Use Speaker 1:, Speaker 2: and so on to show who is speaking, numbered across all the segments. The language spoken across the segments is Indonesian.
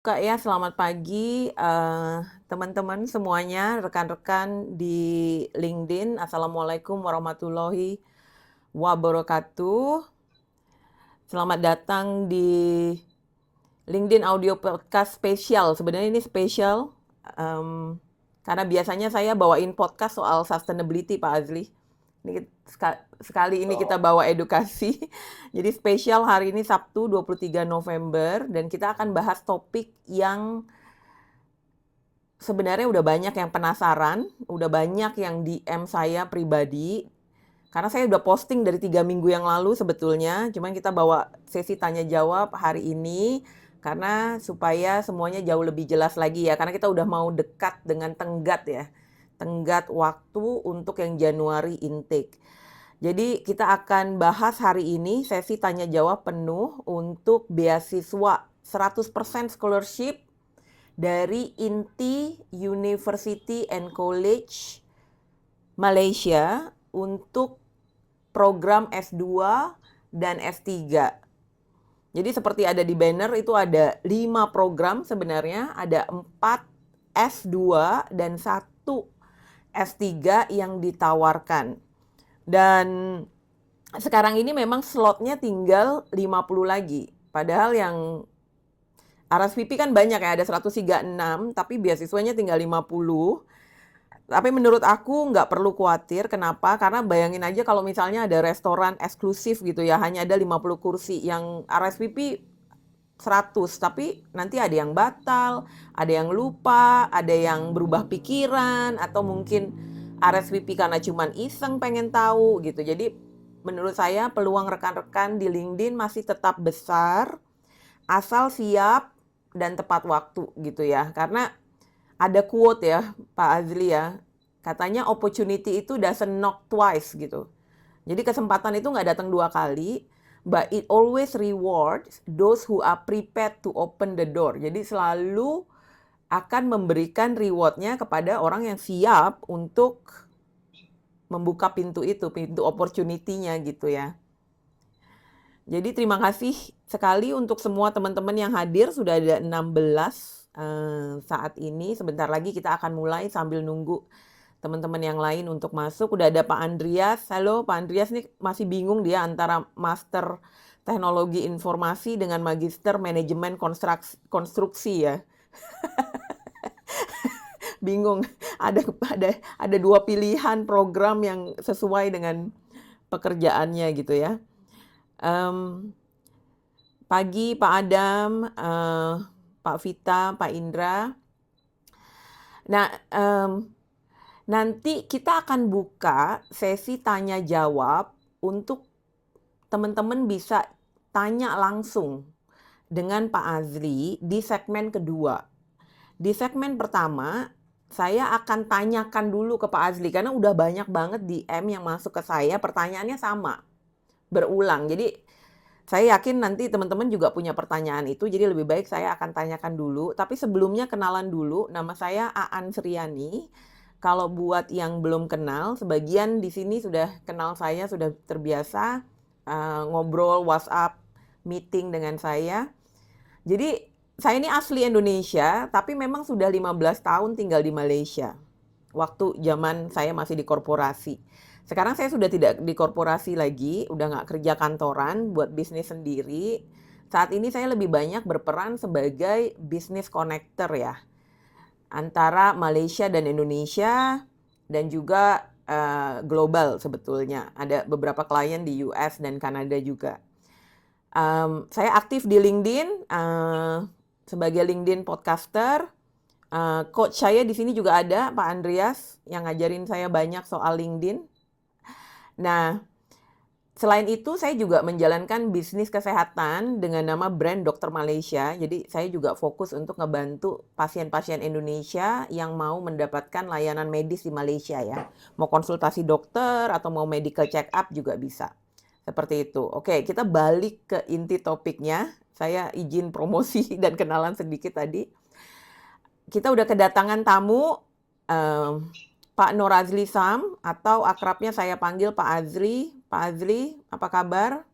Speaker 1: Kak ya, selamat pagi teman-teman semuanya, rekan-rekan di LinkedIn. Assalamualaikum warahmatullahi wabarakatuh. Selamat datang di LinkedIn Audio Podcast spesial. Sebenarnya ini spesial em, karena biasanya saya bawain podcast soal sustainability, Pak Azli. Ini sekali ini kita bawa edukasi. Jadi spesial hari ini Sabtu 23 November dan kita akan bahas topik yang sebenarnya udah banyak yang penasaran, udah banyak yang DM saya pribadi. Karena saya udah posting dari 3 minggu yang lalu sebetulnya. Cuman kita bawa sesi tanya jawab hari ini. Karena supaya semuanya jauh lebih jelas lagi ya. Karena kita udah mau dekat dengan tenggat ya. Tenggat waktu untuk yang Januari intake. Jadi kita akan bahas hari ini sesi tanya jawab penuh untuk beasiswa 100% scholarship dari INTI University and College Malaysia untuk program S2 dan S3. Jadi seperti ada di banner itu ada 5 program sebenarnya, ada 4 S2 dan 1 S3 yang ditawarkan. Dan sekarang ini memang slotnya tinggal 50 lagi. Padahal yang RSVP kan banyak ya, ada 136, tapi beasiswanya tinggal 50. Tapi menurut aku nggak perlu khawatir. Kenapa? Karena bayangin aja kalau misalnya ada restoran eksklusif gitu ya, hanya ada 50 kursi. Yang RSVP 100, tapi nanti ada yang batal, ada yang lupa, ada yang berubah pikiran, atau mungkin RSVP karena cuman iseng pengen tahu gitu. Jadi menurut saya peluang rekan-rekan di LinkedIn masih tetap besar, asal siap dan tepat waktu gitu ya. Karena ada quote ya Pak Azli ya, katanya opportunity itu doesn't knock twice gitu. Jadi kesempatan itu nggak datang 2 kali, but it always rewards those who are prepared to open the door. Jadi selalu akan memberikan rewardnya kepada orang yang siap untuk membuka pintu itu, pintu opportunity-nya gitu ya. Jadi terima kasih sekali untuk semua teman-teman yang hadir. Sudah ada 16 saat ini. Sebentar lagi kita akan mulai sambil nunggu teman-teman yang lain untuk masuk. Udah ada Pak Andreas. Halo Pak Andreas, nih masih bingung dia antara Master Teknologi Informasi dengan Magister Manajemen Konstruksi ya. Bingung. Ada 2 pilihan program yang sesuai dengan pekerjaannya gitu ya. Em, Pagi Pak Adam, Pak Vita, Pak Indra. Nah, nanti kita akan buka sesi tanya jawab untuk teman-teman bisa tanya langsung dengan Pak Azli di segmen kedua. Di segmen pertama, saya akan tanyakan dulu ke Pak Azli karena udah banyak banget DM yang masuk ke saya, pertanyaannya sama, berulang. Jadi saya yakin nanti teman-teman juga punya pertanyaan itu, jadi lebih baik saya akan tanyakan dulu. Tapi sebelumnya kenalan dulu, nama saya Aan Sriani. Kalau buat yang belum kenal, sebagian di sini sudah kenal saya, sudah terbiasa ngobrol, WhatsApp, meeting dengan saya. Jadi saya ini asli Indonesia, tapi memang sudah 15 tahun tinggal di Malaysia. Waktu zaman saya masih di korporasi. Sekarang saya sudah tidak di korporasi lagi, udah nggak kerja kantoran, buat bisnis sendiri. Saat ini saya lebih banyak berperan sebagai business connector ya, antara Malaysia dan Indonesia, dan juga global sebetulnya. Ada beberapa klien di US dan Kanada juga. Saya aktif di LinkedIn sebagai LinkedIn podcaster. Coach saya di sini juga ada, Pak Andreas, yang ngajarin saya banyak soal LinkedIn. Nah, selain itu saya juga menjalankan bisnis kesehatan dengan nama brand Dokter Malaysia. Jadi saya juga fokus untuk ngebantu pasien-pasien Indonesia yang mau mendapatkan layanan medis di Malaysia ya. Mau konsultasi dokter atau mau medical check up juga bisa. Seperti itu. Oke, kita balik ke inti topiknya. Saya izin promosi dan kenalan sedikit tadi. Kita udah kedatangan tamu Pak Nur Azli Sam, atau akrabnya saya panggil Pak Azli. Pak Azli, apa kabar?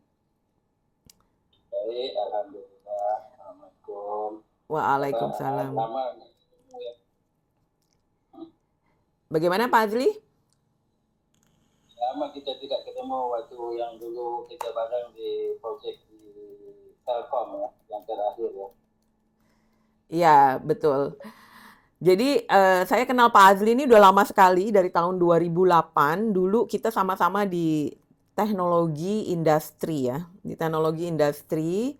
Speaker 2: Baik, alhamdulillah. Assalamualaikum.
Speaker 1: Waalaikumsalam.
Speaker 2: Lama ya.
Speaker 1: Bagaimana Pak Azli?
Speaker 2: Lama kita tidak ketemu waktu yang dulu kita bareng di proyek di Telkom ya, yang terakhir ya.
Speaker 1: Iya, betul. Jadi saya kenal Pak Azli ini udah lama sekali, dari tahun 2008. Dulu kita sama-sama di teknologi industri ya. Di teknologi industri.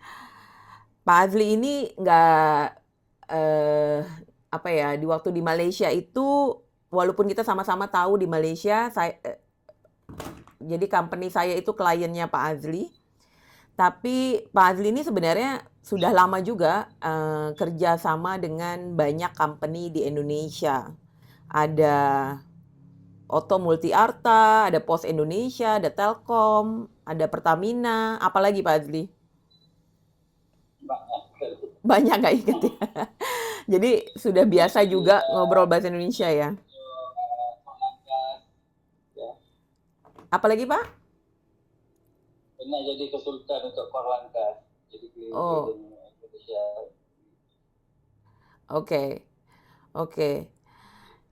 Speaker 1: Pak Azli ini nggak, apa ya, di waktu di Malaysia itu, walaupun kita sama-sama tahu di Malaysia, jadi company saya itu kliennya Pak Azli. Tapi Pak Azli ini sebenarnya sudah lama juga kerja sama dengan banyak company di Indonesia. Ada Oto Multi Arta, ada Pos Indonesia, ada Telkom, ada Pertamina, apalagi Pak Azli? Banyak nggak inget ya. Jadi sudah biasa juga ngobrol bahasa Indonesia ya. Apalagi Pak?
Speaker 2: Pernah jadi konsultan untuk Korlantas, jadi
Speaker 1: Oh,
Speaker 2: keliling Indonesia.
Speaker 1: oke. Oke.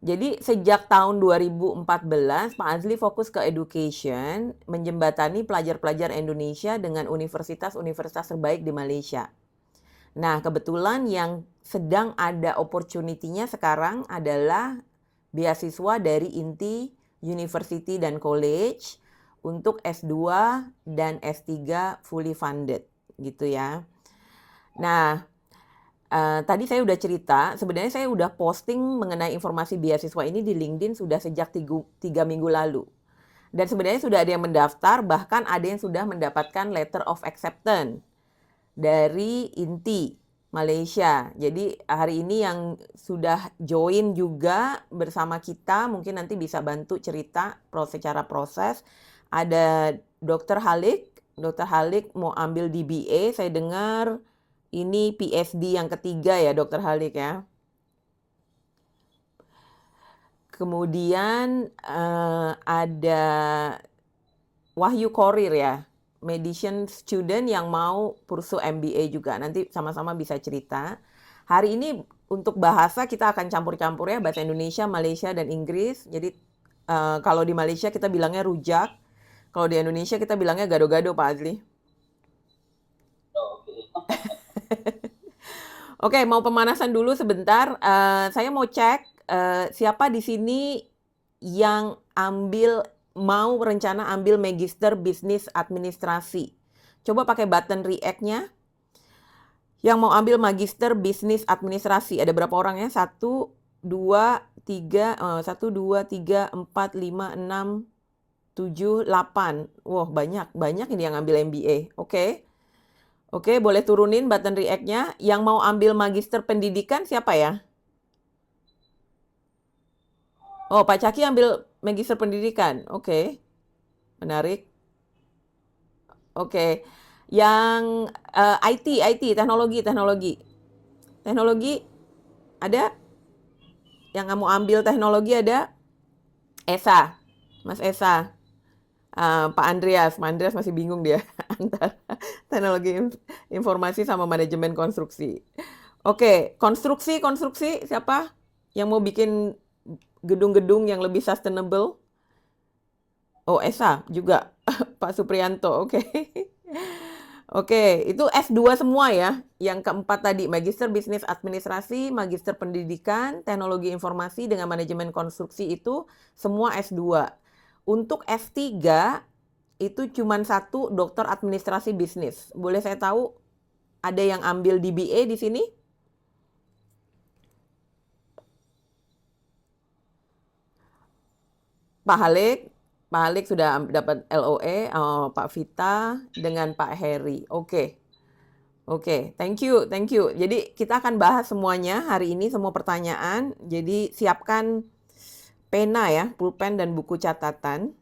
Speaker 1: Jadi sejak tahun 2014, Pak Azli fokus ke education, menjembatani pelajar-pelajar Indonesia dengan universitas-universitas terbaik di Malaysia. Nah, kebetulan yang sedang ada opportunity-nya sekarang adalah beasiswa dari Inti University dan College untuk S2 dan S3 fully funded, gitu ya. Nah, tadi saya udah cerita, sebenarnya saya udah posting mengenai informasi beasiswa ini di LinkedIn sudah sejak 3 minggu lalu. Dan sebenarnya sudah ada yang mendaftar, bahkan ada yang sudah mendapatkan letter of acceptance dari Inti Malaysia. Jadi hari ini yang sudah join juga bersama kita, mungkin nanti bisa bantu cerita secara proses. Ada Dr. Halik. Dr. Halik mau ambil DBA, saya dengar ini PSD yang ketiga ya Dr. Halik ya. Kemudian ada Wahyu Korir ya, medicine student yang mau pursue MBA juga. Nanti sama-sama bisa cerita. Hari ini untuk bahasa kita akan campur-campur ya, bahasa Indonesia, Malaysia, dan Inggris. Jadi kalau di Malaysia kita bilangnya rujak, kalau di Indonesia kita bilangnya gado-gado Pak Azli.
Speaker 2: Oh, oke.
Speaker 1: Oke, mau pemanasan dulu sebentar. Saya mau cek siapa di sini yang mau rencana ambil Magister Bisnis Administrasi. Coba pakai button react-nya. Yang mau ambil Magister Bisnis Administrasi. Ada berapa orang ya? 1, 2, 3, 1, 2, 3, 4, 5, 6, 7, 8. Wah, banyak. Banyak ini yang ambil MBA. Oke. Oke, boleh turunin button react-nya. Yang mau ambil Magister Pendidikan siapa ya? Oh, Pak Caki ambil Magister Pendidikan. Oke. Menarik. Oke. Yang IT, teknologi. Teknologi ada? Yang nggak mau ambil teknologi ada? Esa. Mas Esa. Pak Andreas masih bingung dia antara teknologi informasi sama manajemen konstruksi. Oke, konstruksi siapa yang mau bikin gedung-gedung yang lebih sustainable? Oh, Esa juga. Pak Supriyanto, oke. Oke, itu S2 semua ya. Yang keempat tadi, Magister Bisnis Administrasi, Magister Pendidikan, Teknologi Informasi dengan Manajemen Konstruksi itu semua S2. Untuk S3 itu cuma satu, Doktor Administrasi Bisnis. Boleh saya tahu ada yang ambil DBA di sini? Pak Halik sudah dapat LOE, Pak Vita dengan Pak Heri. Oke, thank you. Jadi kita akan bahas semuanya hari ini, semua pertanyaan. Jadi siapkan pena ya, pulpen dan buku catatan.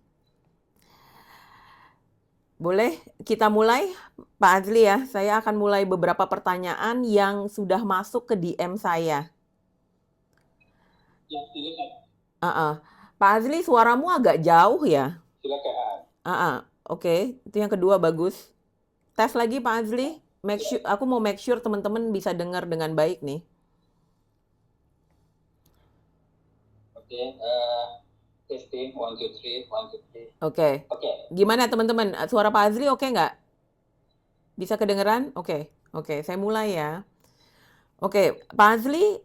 Speaker 1: Boleh kita mulai, Pak Azli ya. Saya akan mulai beberapa pertanyaan yang sudah masuk ke DM saya.
Speaker 2: Ya, silakan.
Speaker 1: Pak Azli, suaramu agak jauh ya.
Speaker 2: Silakan.
Speaker 1: Oke. Itu yang kedua bagus. Tes lagi Pak Azli. aku mau make sure teman-teman bisa dengar dengan baik nih.
Speaker 2: Oke, testing 1 2 3 1 2 3.
Speaker 1: Oke.
Speaker 2: Oke.
Speaker 1: Gimana teman-teman? Suara Pak Azli oke nggak? Bisa kedengeran? Oke. Oke, saya mulai ya. Oke, Pak Azli,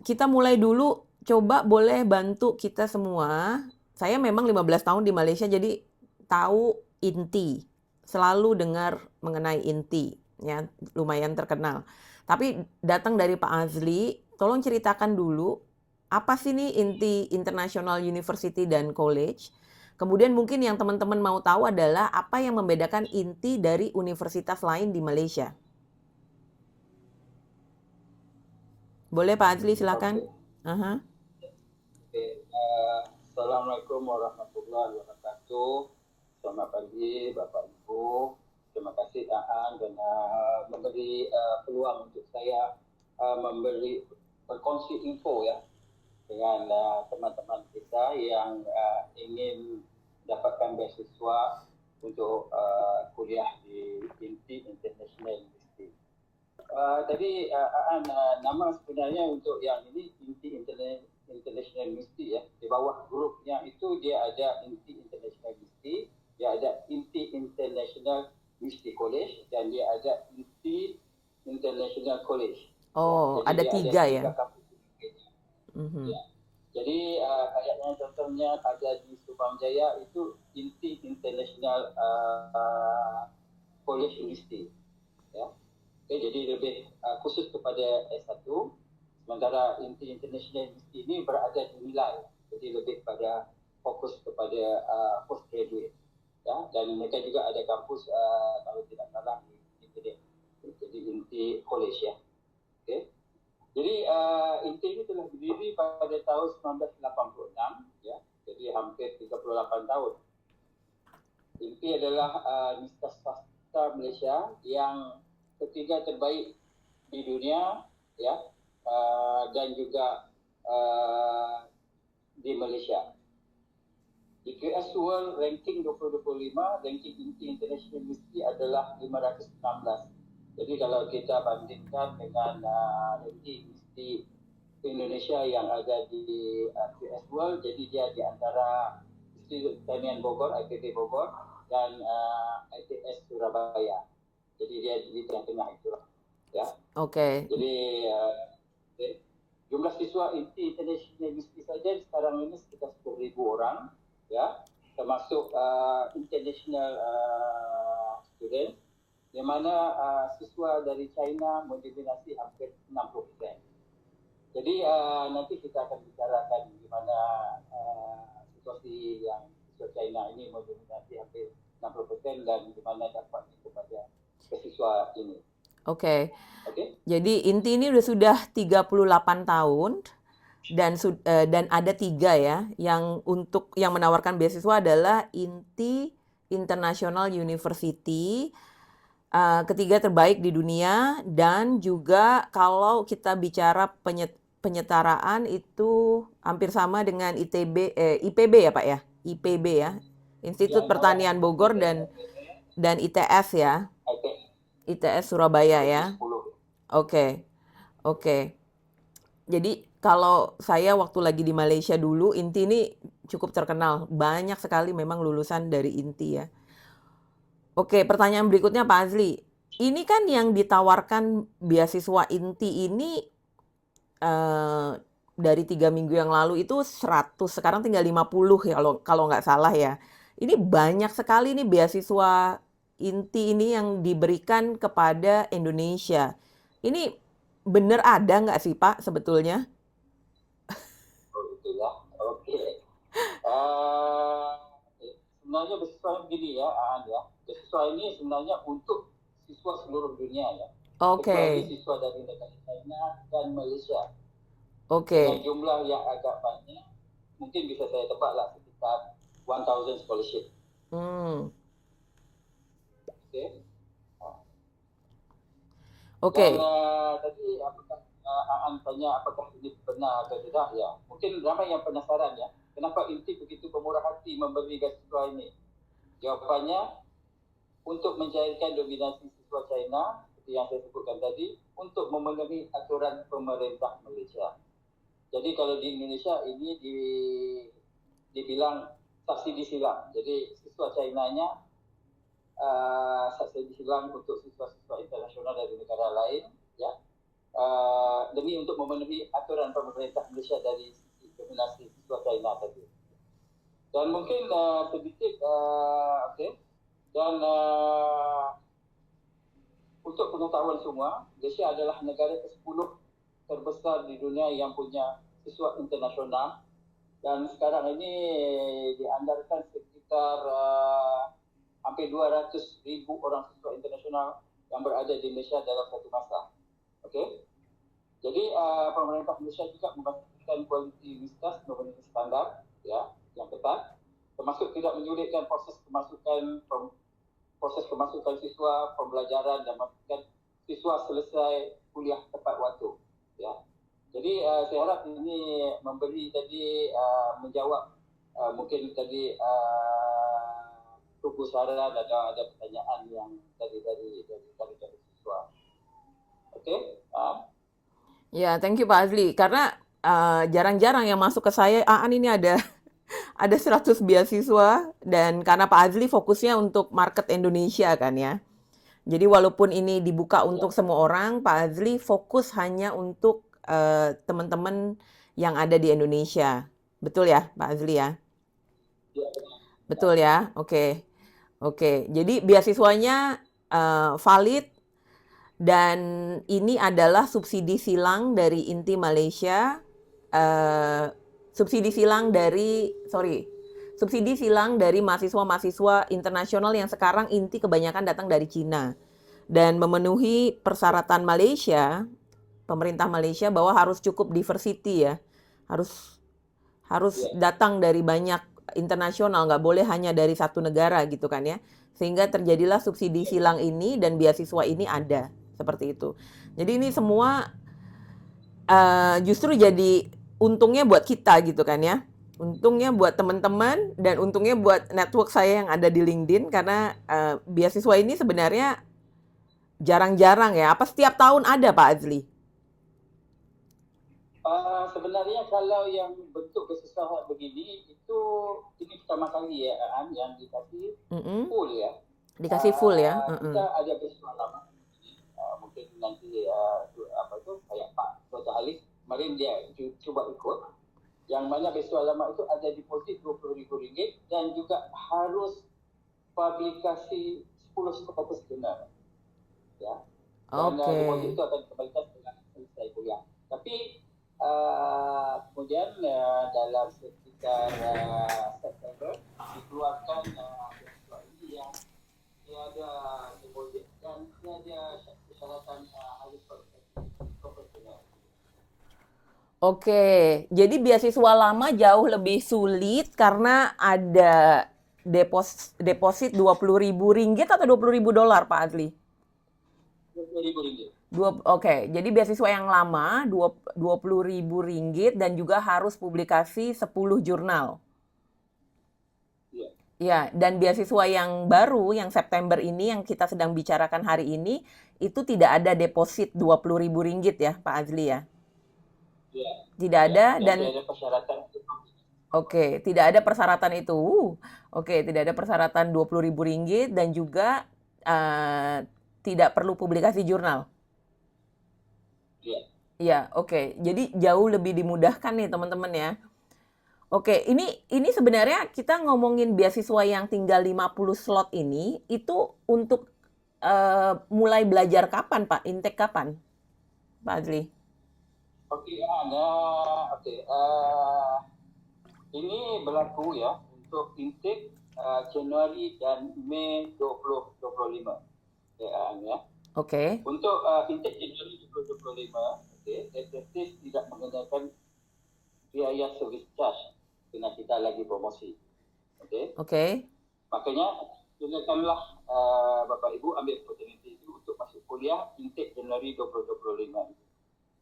Speaker 1: kita mulai dulu. Coba boleh bantu kita semua. Saya memang 15 tahun di Malaysia, jadi tahu inti. Selalu dengar mengenai inti. Ya, lumayan terkenal. Tapi datang dari Pak Azli, tolong ceritakan dulu apa sih nih inti International University dan College. Kemudian mungkin yang teman-teman mau tahu adalah apa yang membedakan inti dari universitas lain di Malaysia. Boleh Pak Azli, silakan. Aha.
Speaker 2: Oke. Assalamualaikum warahmatullahi wabarakatuh. Selamat pagi Bapak Ibu. Terima kasih Aan dan memberi peluang untuk saya berkongsi info ya dengan teman-teman kita yang ingin dapatkan beasiswa untuk kuliah di INTI International University. Tadi nama sebenarnya untuk yang ini INTI International University ya. Di bawah grupnya itu dia ada INTI International University, dia ada INTI International University College dan dia ada INTI International College.
Speaker 1: Oh,
Speaker 2: ya.
Speaker 1: ada tiga ya.
Speaker 2: Ya. Jadi kayaknya contohnya ada di Subang Jaya itu INTI International College University. Ya. Okay, jadi lebih khusus kepada S1, sementara INTI International University ini berada di nilai, jadi lebih pada fokus kepada postgraduate, ya. Dan mereka juga ada kampus kalau tidak salah di jadi INTI College ya. Okay. Jadi INTI ini telah berdiri pada tahun 1986, ya. Jadi hampir 38 tahun. INTI adalah universitas swasta Malaysia yang ketiga terbaik di dunia ya dan juga di Malaysia. Di QS World Ranking 2025, ranking INTI International University adalah 516. Jadi kalau kita bandingkan dengan ranking universiti Indonesia yang ada di QS World, jadi dia di antara Institut Pertanian Bogor, IPB Bogor, dan ITS Surabaya. Jadi dia di tengah-tengah itu, ya.
Speaker 1: Oke.
Speaker 2: Jadi jumlah siswa INTI International University saja sekarang ini sekitar 10,000 orang, ya, termasuk international student, di mana siswa dari China mendominasi hampir 60%. Jadi nanti kita akan bicarakan bagaimana situasi yang siswa China ini mendominasi hampir 60% dan bagaimana dampaknya kepada siswa ini.
Speaker 1: Oke. Jadi INTI ini sudah 38 tahun dan ada 3 ya yang menawarkan beasiswa adalah INTI International University, ketiga terbaik di dunia, dan juga kalau kita bicara penyetaraan itu hampir sama dengan IPB ya Pak ya, IPB ya, Institut Pertanian Bogor dan ITS ya. ITS Surabaya ya. Oke. Jadi kalau saya waktu lagi di Malaysia dulu, INTI ini cukup terkenal. Banyak sekali memang lulusan dari INTI ya. Oke, pertanyaan berikutnya Pak Azli. Ini kan yang ditawarkan beasiswa INTI ini dari 3 minggu yang lalu itu 100, sekarang tinggal 50 ya kalau nggak salah ya. Ini banyak sekali nih beasiswa INTI ini yang diberikan kepada Indonesia. Ini benar ada nggak sih Pak sebetulnya?
Speaker 2: Oh itu ya, oke. Sebenarnya beasiswa begini ya, beasiswa ini sebenarnya untuk siswa seluruh dunia ya. Kecuali siswa dari negara China dan Malaysia. Dengan jumlah yang agak banyak, mungkin bisa saya tebak lah sekitar 1,000 scholarship. Dan tadi Aan tanya apakah ini benar atau tidak ya. Mungkin ramai yang penasaran ya, kenapa INTI begitu pemurah hati memberi beasiswa ini. Jawabannya, untuk mencairkan dominasi siswa China seperti yang saya sebutkan tadi, untuk memenuhi aturan pemerintah Malaysia. Jadi kalau di Indonesia ini dibilang subsidi silang. Jadi siswa China-nya subsidi silang untuk siswa-siswa internasional dari negara lain, ya, demi untuk memenuhi aturan pemerintah Malaysia dari sisi dominasi siswa China tadi. Dan mungkin sedikit, dan untuk pengetahuan semua, Malaysia adalah negara ke-10 terbesar di dunia yang punya siswa internasional, dan sekarang ini dianggarkan sekitar hampir 200,000 orang siswa internasional yang berada di Malaysia dalam satu masa. Okey. Jadi pemerintah Malaysia juga memastikan kualiti universitas memenuhi standar, ya, yang ketat, termasuk tidak menyulitkan proses kemasukan siswa, pembelajaran, dan memastikan siswa selesai kuliah tepat waktu, ya. Jadi saya harap ini memberi tadi menjawab mungkin tadi saran atau ada pertanyaan yang dari siswa. Okey.
Speaker 1: Ya, thank you Pak Azli. Karena jarang-jarang yang masuk ke saya, Aan ini ada 100 beasiswa, dan karena Pak Azli fokusnya untuk market Indonesia kan ya. Jadi walaupun ini dibuka untuk semua orang, Pak Azli fokus hanya untuk teman-teman yang ada di Indonesia. Betul ya, Pak Azli ya?
Speaker 2: Ya,
Speaker 1: Betul ya? Oke. Oke. Jadi beasiswanya valid, dan ini adalah subsidi silang dari Inti Malaysia, subsidi silang dari mahasiswa-mahasiswa internasional yang sekarang inti kebanyakan datang dari Cina, dan memenuhi persyaratan Malaysia, pemerintah Malaysia, bahwa harus cukup diversity ya, harus datang dari banyak internasional, nggak boleh hanya dari satu negara gitu kan ya, sehingga terjadilah subsidi silang ini dan beasiswa ini ada seperti itu. Jadi ini semua justru jadi untungnya buat kita gitu kan ya. Untungnya buat teman-teman dan untungnya buat network saya yang ada di LinkedIn, karena beasiswa ini sebenarnya jarang-jarang ya. Apa setiap tahun ada Pak Azli?
Speaker 2: Sebenarnya kalau yang bentuk beasiswa begini itu ini pertama kali ya yang dikasih full ya.
Speaker 1: Dikasih full ya.
Speaker 2: Kita ada beasiswa lama. Mungkin nanti kayak Pak Dr. Alif kemarin dia cuba ikut, yang mana beasiswa lama itu ada deposit RM20,000 dan juga harus publikasi 10 jurnal, ya. Dan deposit itu akan dikembalikan setelah selesai kuliah. Tapi kemudian dalam sekitar September dikeluarkan beasiswa ini yang tiada deposit dan tiada persyaratan harus profesional.
Speaker 1: Oke, jadi beasiswa lama jauh lebih sulit karena ada deposit RM20,000 atau $20,000 Pak Azli?
Speaker 2: RM20,000.
Speaker 1: Oke, jadi beasiswa yang lama RM20,000 dan juga harus publikasi 10 jurnal. Ya, dan beasiswa yang baru, yang September ini, yang kita sedang bicarakan hari ini, itu tidak ada deposit RM20,000 ya, Pak Azli ya?
Speaker 2: Ya.
Speaker 1: Tidak ada, dan
Speaker 2: tidak ada persyaratan.
Speaker 1: Oke, tidak ada persyaratan itu. Oke, tidak ada persyaratan RM20,000 dan juga tidak perlu publikasi jurnal.
Speaker 2: Iya.
Speaker 1: Ya, oke. Jadi jauh lebih dimudahkan nih teman-teman ya. Oke, ini sebenarnya kita ngomongin beasiswa yang tinggal 50 slot ini, itu untuk mulai belajar kapan Pak? Intake kapan, Pak Azli?
Speaker 2: Ini berlaku ya untuk intake Januari dan Mei 2025. Ya.
Speaker 1: Oke.
Speaker 2: Untuk intake Januari 2025, SST tidak mengenakan biaya service charge dengan kita lagi promosi.
Speaker 1: Oke.
Speaker 2: Makanya silakanlah Bapak Ibu ambil opportunity itu untuk masuk kuliah intake Januari 2025.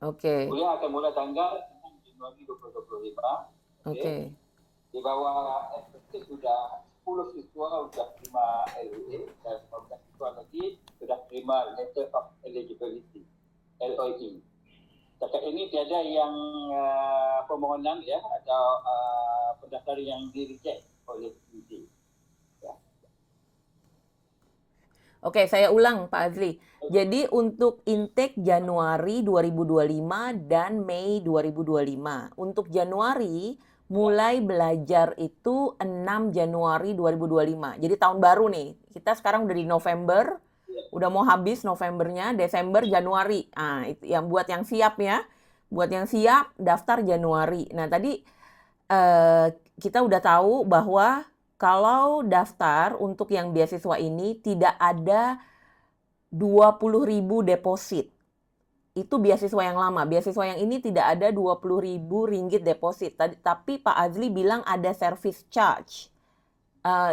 Speaker 1: Oke.
Speaker 2: Kuliah akan mulai tanggal Januari 2025. Di bawah SST sudah 10 siswa sudah terima LOA dan 15 siswa lagi sudah terima Letter of Eligibility, LOE. Setakat ini tiada yang permohonan ya atau pendaftaran yang di-reject oleh INTI. Ya.
Speaker 1: Oke, saya ulang Pak Azli. Jadi untuk intake Januari 2025 dan Mei 2025. Untuk Januari mulai belajar itu 6 Januari 2025. Jadi tahun baru nih. Kita sekarang udah di November, udah mau habis Novembernya, Desember, Januari. Ah, itu yang buat yang siap ya. Buat yang siap daftar Januari. Nah, tadi kita udah tahu bahwa kalau daftar untuk yang beasiswa ini tidak ada 20.000 deposit. Itu beasiswa yang lama. Beasiswa yang ini tidak ada 20.000 ringgit deposit. Tapi Pak Azli bilang ada service charge.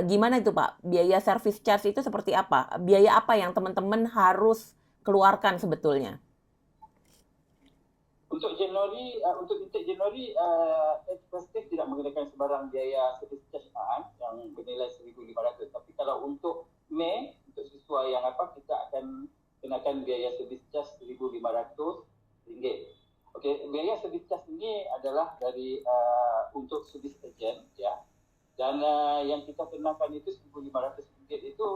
Speaker 1: Gimana itu Pak? Biaya service charge itu seperti apa? Biaya apa yang teman-teman harus keluarkan sebetulnya?
Speaker 2: Untuk Januari, untuk intake Januari, Edfastek tidak mengenakan sebarang biaya service charge yang bernilai 1,500. Tapi kalau untuk Mei, untuk siswa yang kita akan kenakan biaya service charge RM1,500. Okey, biaya service charge ini adalah dari untuk service agent ya. Dan yang kita kenakan itu RM1,500 itu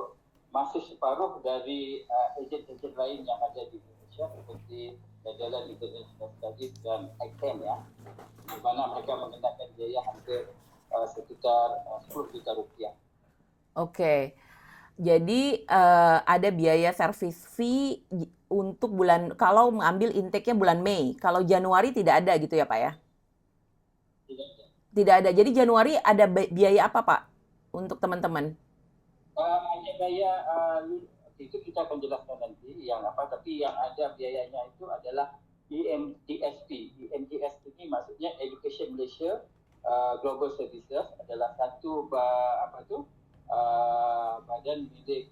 Speaker 2: masih separuh dari ejen-ejen lain yang ada di Indonesia seperti Jalan International Studies dan ICANN ya, di mana mereka mengenakan biaya hampir sekitar 10 juta rupiah.
Speaker 1: Oke, jadi ada biaya service fee untuk kalau mengambil intake-nya bulan Mei. Kalau Januari tidak ada gitu ya Pak ya? Tidak ada. Jadi Januari ada biaya apa Pak untuk teman-teman?
Speaker 2: Hanya biaya itu kita akan jelaskan nanti tapi yang ada biayanya itu adalah EMGSP. EMGSP ini maksudnya Education Malaysia Global Services, adalah satu badan milik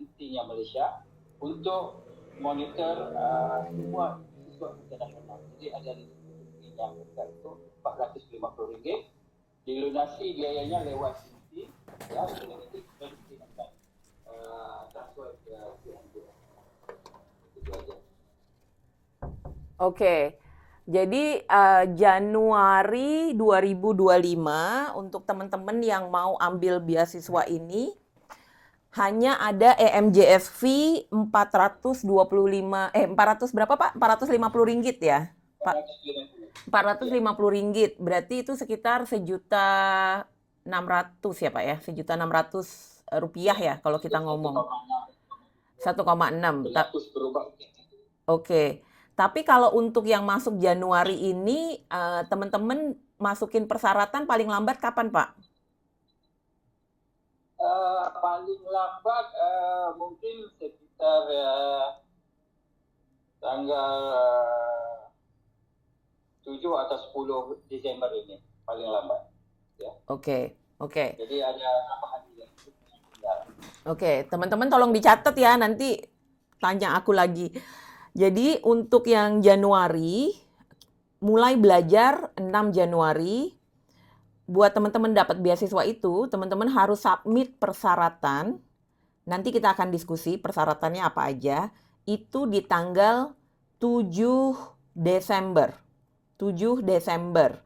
Speaker 2: intinya Malaysia untuk monitor semua siswa internasional. Jadi ada yang itu RM450. Dilunasi biayanya lewat inti ya, dengan itu kita akan transfer ke PNBS. Itu aja.
Speaker 1: Oke. Jadi Januari 2025 untuk teman-teman yang mau ambil beasiswa ini hanya ada EMJS fee 400 berapa Pak? 450 ringgit ya? Pak, 450 ringgit. Berarti itu sekitar 1.600.000 ya Pak ya? 1.600.000 rupiah ya kalau kita ngomong. 1,6. Oke. Tapi kalau untuk yang masuk Januari ini, teman-teman masukin persyaratan paling lambat kapan, Pak?
Speaker 2: Paling lambat mungkin sekitar tanggal 7 atau 10 Desember ini, paling lambat. Ya.
Speaker 1: Oke.
Speaker 2: Jadi ada tambahan juga.
Speaker 1: Oke, teman-teman tolong dicatat ya, nanti tanya aku lagi. Jadi untuk yang Januari, mulai belajar 6 Januari, buat teman-teman dapat beasiswa itu, teman-teman harus submit persyaratan. Nanti kita akan diskusi persyaratannya apa aja. Itu di tanggal 7 Desember. 7 Desember.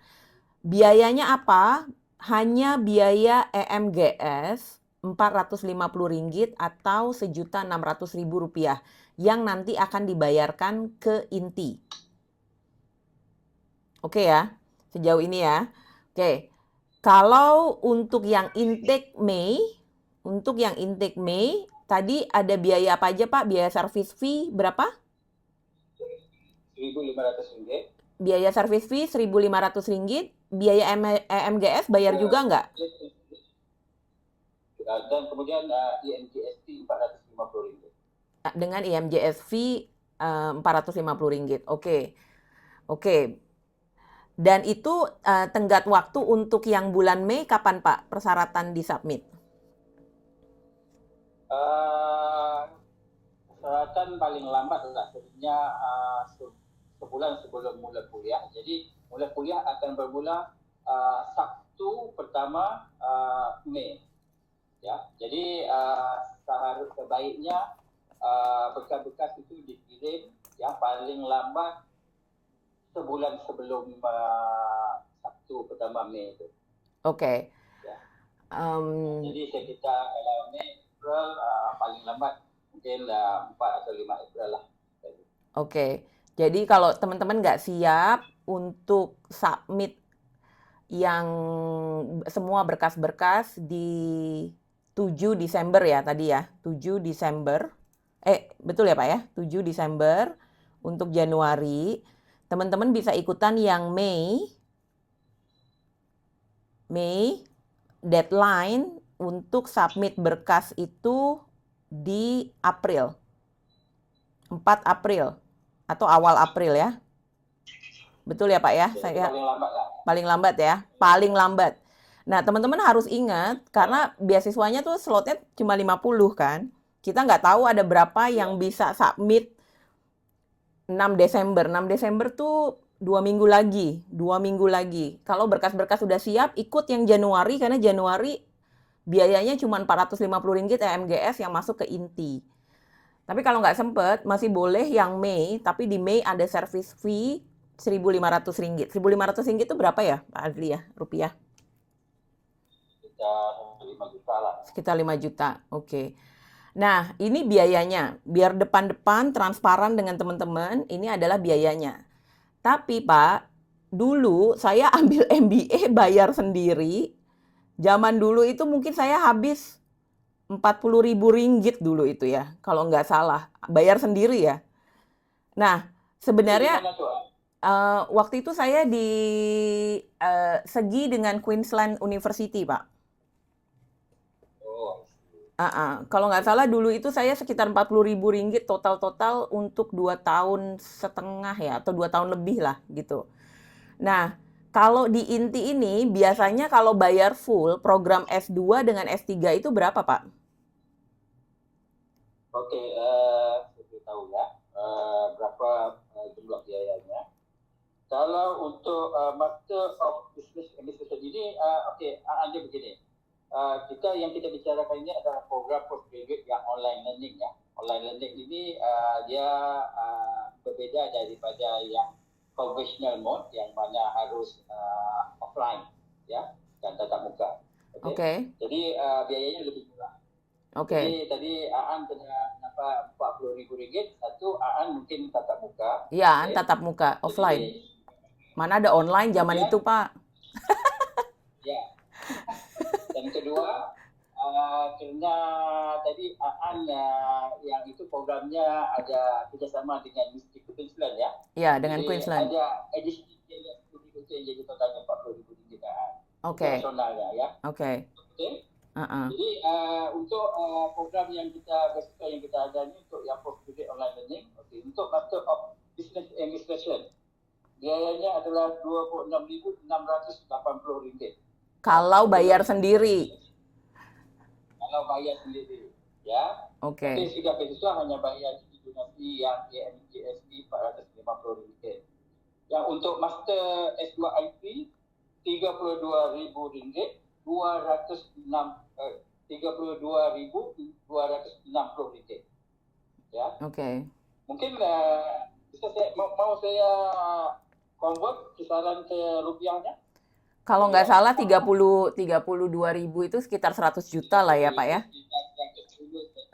Speaker 1: Biayanya apa? Hanya biaya EMGS Rp450 atau Rp1.600.000 yang nanti akan dibayarkan ke inti. Oke ya, sejauh ini ya. Oke, kalau untuk yang intake Mei, tadi ada biaya apa aja Pak? Biaya service fee berapa?
Speaker 2: Rp1.500.
Speaker 1: Biaya service fee Rp1.500. Biaya EMGS bayar juga nggak?
Speaker 2: Dan kemudian EMGST Rp450.
Speaker 1: Dengan IMJS fee Rp450. Oke. Dan itu tenggat waktu untuk yang bulan Mei kapan Pak persyaratan disubmit?
Speaker 2: Persyaratan paling lambat adalah sebenarnya sebulan sebelum mula kuliah. Jadi mula kuliah akan bermula Sabtu pertama Mei. Ya, jadi seharusnya sebaiknya berkas-berkas itu dikirim yang paling lambat sebulan sebelum Sabtu pertama Mei itu.
Speaker 1: Oke.
Speaker 2: Ya.
Speaker 1: Em,
Speaker 2: Jadi sekitar kalau Mei, April paling lambat mungkin 4 atau 5 April lah.
Speaker 1: Oke. Jadi kalau teman-teman nggak siap untuk submit yang semua berkas-berkas di 7 Desember ya tadi ya. 7 Desember. Betul ya Pak ya? 7 Desember untuk Januari. Teman-teman bisa ikutan yang Mei. Deadline untuk submit berkas itu di April. 4 April atau awal April ya. Betul ya Pak ya?
Speaker 2: Jadi paling lambat lah.
Speaker 1: Paling lambat ya, paling lambat. Nah, teman-teman harus ingat karena beasiswanya tuh slotnya cuma 50 kan. Kita nggak tahu ada berapa yang bisa submit 6 Desember. 6 Desember tuh 2 minggu lagi. 2 minggu lagi. Kalau berkas-berkas sudah siap, ikut yang Januari karena Januari biayanya cuma Rp450 MGS yang masuk ke inti. Tapi kalau nggak sempet, masih boleh yang Mei, tapi di Mei ada service fee Rp1.500. Rp1.500 itu berapa ya, Pak Adli ya, rupiah?
Speaker 2: Sekitar 5 juta lah.
Speaker 1: Sekitar 5 juta, oke. Nah, ini biayanya. Biar depan-depan transparan dengan teman-teman, ini adalah biayanya. Tapi Pak, dulu saya ambil MBA bayar sendiri. Zaman dulu itu mungkin saya habis Rp40.000 dulu itu ya, kalau nggak salah. Bayar sendiri ya. Nah, sebenarnya
Speaker 2: Jadi, gimana tuh?
Speaker 1: waktu itu saya di segi dengan Queensland University, Pak.
Speaker 2: Oh,
Speaker 1: Kalau nggak salah dulu itu saya sekitar Rp40.000 total-total untuk 2 tahun setengah ya, atau 2 tahun lebih lah gitu. Nah, kalau di inti ini biasanya kalau bayar full program S2 dengan S3 itu berapa, Pak?
Speaker 2: oke. Saya tahu ya berapa jumlah biayanya. Kalau untuk Master of Business Administration ini, ada begini. Yang kita bicarakan ini adalah program postgraduate yang online learning ya. Online learning ini dia berbeda daripada yang conventional mode yang mana harus offline ya dan tatap muka.
Speaker 1: Oke.
Speaker 2: Jadi biayanya lebih murah.
Speaker 1: Oke.
Speaker 2: Jadi tadi Aan kena Rp40.000, satu Aan mungkin tatap muka.
Speaker 1: Iya, tatap muka, offline.
Speaker 2: Jadi,
Speaker 1: Mana ada online zaman
Speaker 2: kemudian,
Speaker 1: itu, Pak?
Speaker 2: ya. Dan kedua, karena tadi Aan yang itu programnya ada kerjasama dengan Mesti Queensland ya.
Speaker 1: Iya, dengan
Speaker 2: Jadi
Speaker 1: Queensland.
Speaker 2: ada additional yang jadi totalnya Rp40.000
Speaker 1: Oke.
Speaker 2: nasionalnya ya.
Speaker 1: Oke.
Speaker 2: Oke.
Speaker 1: Uh-uh.
Speaker 2: Jadi untuk program yang kita ada ini untuk yang postgraduate online learning, untuk Master of Business Administration, biayanya adalah Rp26.680.
Speaker 1: Kalau bayar sendiri.
Speaker 2: Kalau bayar sendiri, ya.
Speaker 1: Oke.
Speaker 2: Tapi sudah beasiswa hanya bayar donasi yang GSP Rp450. Yang untuk Master S2 IT Rp32.260. Rp32.260 ya.
Speaker 1: Oke.
Speaker 2: Mungkin bisa mau saya convert kisaran ke rupiahnya.
Speaker 1: Kalau nggak salah 32.000 itu sekitar 100 juta lah ya, Pak ya?
Speaker 2: Yang kecil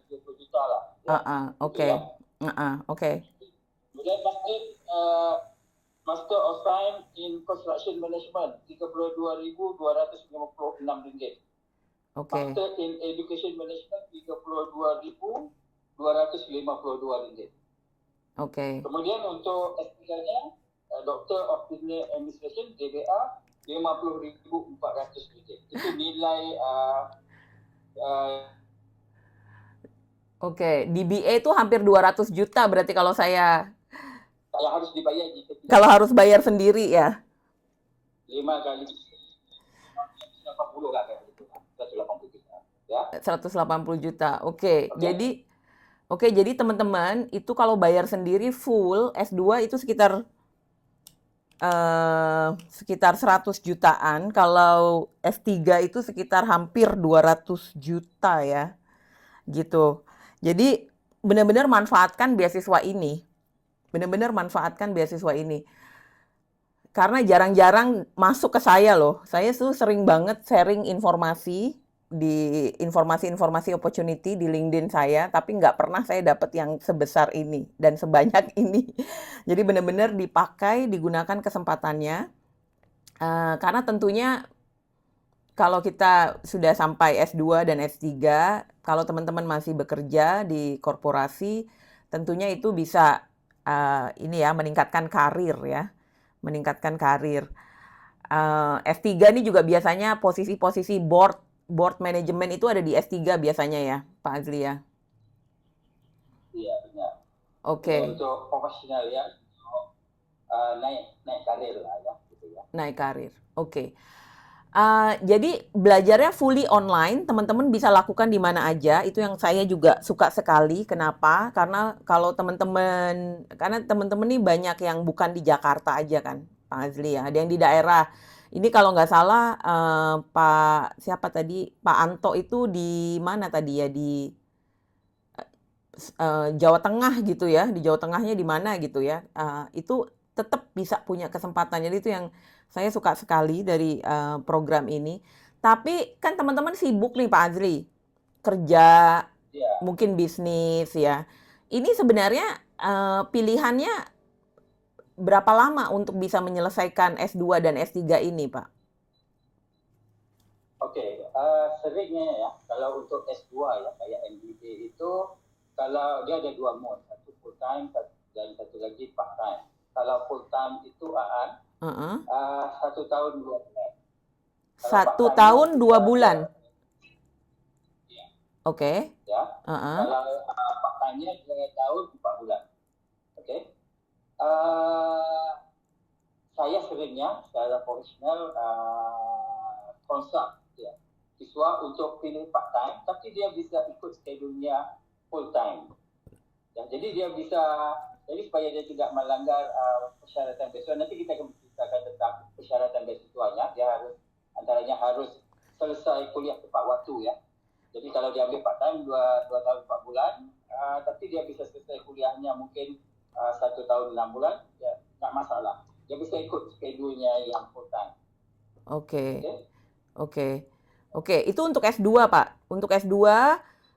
Speaker 2: 30 juta lah.
Speaker 1: Oke. Oke.
Speaker 2: Kemudian Master of Science in Construction Management Rp32.256.
Speaker 1: Oke.
Speaker 2: Master in Education Management Rp32.252.
Speaker 1: Oke.
Speaker 2: Kemudian untuk S3-nya Doctor of Business Administration DBA Rp50.400. Itu nilai
Speaker 1: Oke, DBA itu hampir 200 juta berarti kalau saya
Speaker 2: yang harus dibayar
Speaker 1: kalau harus bayar sendiri ya.
Speaker 2: 5 kali 180 lah kayak gitu. 180 juta ya.
Speaker 1: 180 juta. Oke. Jadi teman-teman, itu kalau bayar sendiri full S2 itu sekitar sekitar 100 jutaan, kalau S3 itu sekitar hampir 200 juta ya, gitu. Jadi benar-benar manfaatkan beasiswa ini. Benar-benar manfaatkan beasiswa ini. Karena jarang-jarang masuk ke saya loh. Saya tuh sering banget sharing informasi di informasi-informasi opportunity di LinkedIn saya, tapi nggak pernah saya dapat yang sebesar ini dan sebanyak ini. Jadi benar-benar dipakai, digunakan kesempatannya. Karena tentunya kalau kita sudah sampai S2 dan S3, kalau teman-teman masih bekerja di korporasi, tentunya itu bisa ini ya meningkatkan karir ya, meningkatkan karir. S3 ini juga biasanya posisi-posisi board manajemen itu ada di S3 biasanya ya, Pak Azli ya.
Speaker 2: Iya, benar.
Speaker 1: Oke,
Speaker 2: Jadi untuk profesional ya, untuk naik naik karir lah ya, gitu ya.
Speaker 1: naik karir. Oke. Jadi belajarnya fully online, teman-teman bisa lakukan di mana aja. Itu yang saya juga suka sekali. Kenapa? Karena teman-teman nih banyak yang bukan di Jakarta aja kan, Pak Azli ya. Ada yang di daerah. Ini kalau nggak salah Pak siapa tadi? Pak Anto itu di mana tadi ya? Di Jawa Tengah gitu ya. Di Jawa Tengahnya di mana gitu ya. Itu tetap bisa punya kesempatan. Jadi itu yang saya suka sekali dari program ini. Tapi kan teman-teman sibuk nih Pak Azli, kerja,
Speaker 2: Iya.
Speaker 1: mungkin bisnis ya. Ini sebenarnya pilihannya berapa lama untuk bisa menyelesaikan S2 dan S3 ini, Pak?
Speaker 2: Oke, seringnya ya, kalau untuk S2 ya, kayak MBA itu, kalau dia ada dua mode, satu full time dan satu lagi part time. Kalau full time itu
Speaker 1: Heeh.
Speaker 2: 1 tahun 2 bulan. Kalau part
Speaker 1: Satu
Speaker 2: time-nya
Speaker 1: tahun dua
Speaker 2: kita
Speaker 1: bulan.
Speaker 2: ya,
Speaker 1: Oke.
Speaker 2: ya.
Speaker 1: Heeh.
Speaker 2: Kalau part time-nya 2 tahun 4 bulan. Oke. Uh, saya seringnya secara profesional konsult ya, siswa untuk pilih part time, tapi dia bisa ikut schedule-nya full time. Ya, jadi dia bisa, jadi supaya dia tidak melanggar persyaratan beasiswa. Nanti kita akan berbicara tentang persyaratan beasiswanya. Dia harus antaranya harus selesai kuliah tepat waktu ya. Jadi kalau dia ambil part time 2 tahun 4 bulan, tapi dia bisa selesai kuliahnya mungkin 1 tahun 6 bulan, ya nggak masalah. Dia bisa ikut schedule-nya yang full time.
Speaker 1: Oke.
Speaker 2: Okay?
Speaker 1: Oke. Oke, itu untuk S2, Pak. Untuk S2,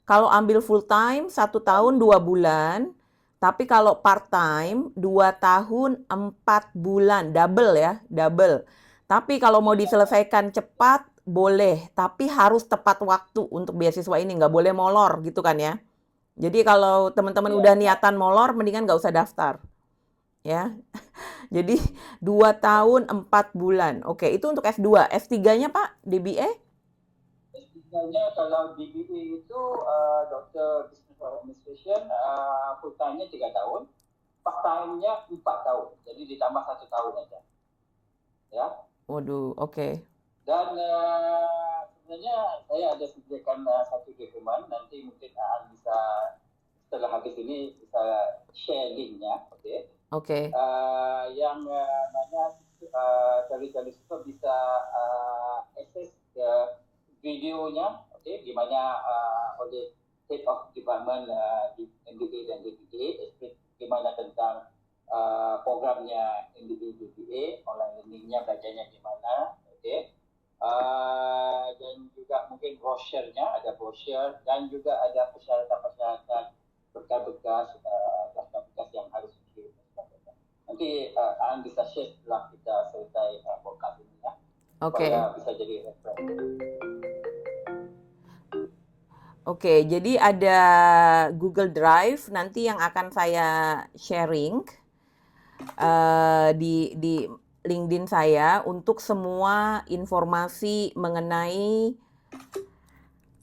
Speaker 1: kalau ambil full time, 1 tahun 2 bulan. Tapi kalau part time, 2 tahun 4 bulan. Double ya, double. Tapi kalau mau diselesaikan cepat, boleh. Tapi harus tepat waktu untuk beasiswa ini. Nggak boleh molor gitu kan ya. Jadi kalau teman-teman
Speaker 2: Ya,
Speaker 1: udah niatan molor, mendingan nggak usah daftar. Ya, jadi 2 tahun 4 bulan. Oke, itu untuk S2. S3-nya Pak, DBA?
Speaker 2: misalnya kalau DBA itu Dokter Business Administration, full time-nya 3 tahun, part time-nya 4 tahun. Jadi ditambah 1 tahun aja. Ya.
Speaker 1: Waduh, oke.
Speaker 2: Dan sebenarnya saya ada sediakan satu dokumen, nanti mungkin bisa setelah habis ini bisa share linknya, oke? Okay?
Speaker 1: Oke.
Speaker 2: Yang mana cari-cari siswa bisa akses ke videonya, oke? Okay? Di mana oleh Head of Department di MBA dan DBA, gimana tentang programnya MBA DBA, online learningnya belajarnya gimana, oke? Okay? Dan juga mungkin brosurnya, ada brosur dan juga ada persyaratan-persyaratan berkas-berkas, daftar-berkas yang harus dikirim. Nanti Aan bisa share setelah kita selesai podcast ini ya, supaya bisa jadi referensi.
Speaker 1: Oke, jadi ada Google Drive nanti yang akan saya sharing di LinkedIn saya untuk semua informasi mengenai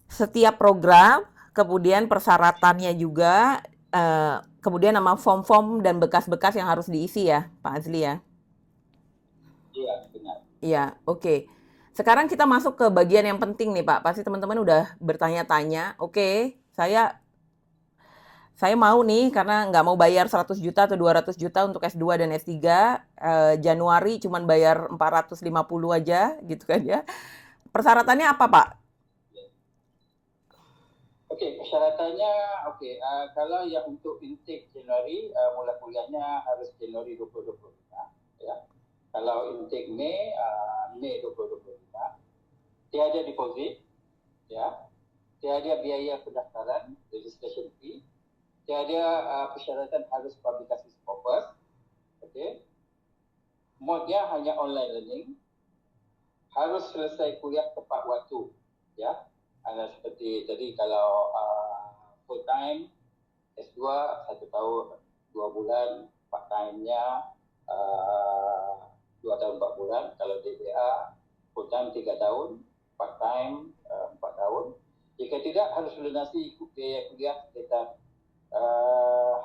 Speaker 1: setiap program, kemudian persyaratannya juga, kemudian nama form-form dan bekas-bekas yang harus diisi ya, Pak Azli ya.
Speaker 2: Iya, benar.
Speaker 1: Iya, oke. Sekarang kita masuk ke bagian yang penting nih Pak. Pasti teman-teman udah bertanya-tanya. Oke, saya mau nih karena nggak mau bayar 100 juta atau 200 juta untuk S2 dan S3, Januari cuman bayar 450 aja gitu kan ya. Persyaratannya apa, Pak?
Speaker 2: Okey, persyaratannya kalau yang untuk intake Januari, mula kuliahnya harus Januari 2025 ya. Kalau intake Mei 2025, tiada deposit ya, tiada biaya pendaftaran registration fee, tiada persyaratan harus publikasi Scopus, okey. Modnya hanya online learning, harus selesai kuliah tepat waktu ya. Seperti tadi kalau full time S2 1 tahun 2 bulan, part time-nya 2 tahun 4 bulan. Kalau DBA full time 3 tahun, part time 4 tahun. Jika tidak, harus lunasi biaya kuliah sekitar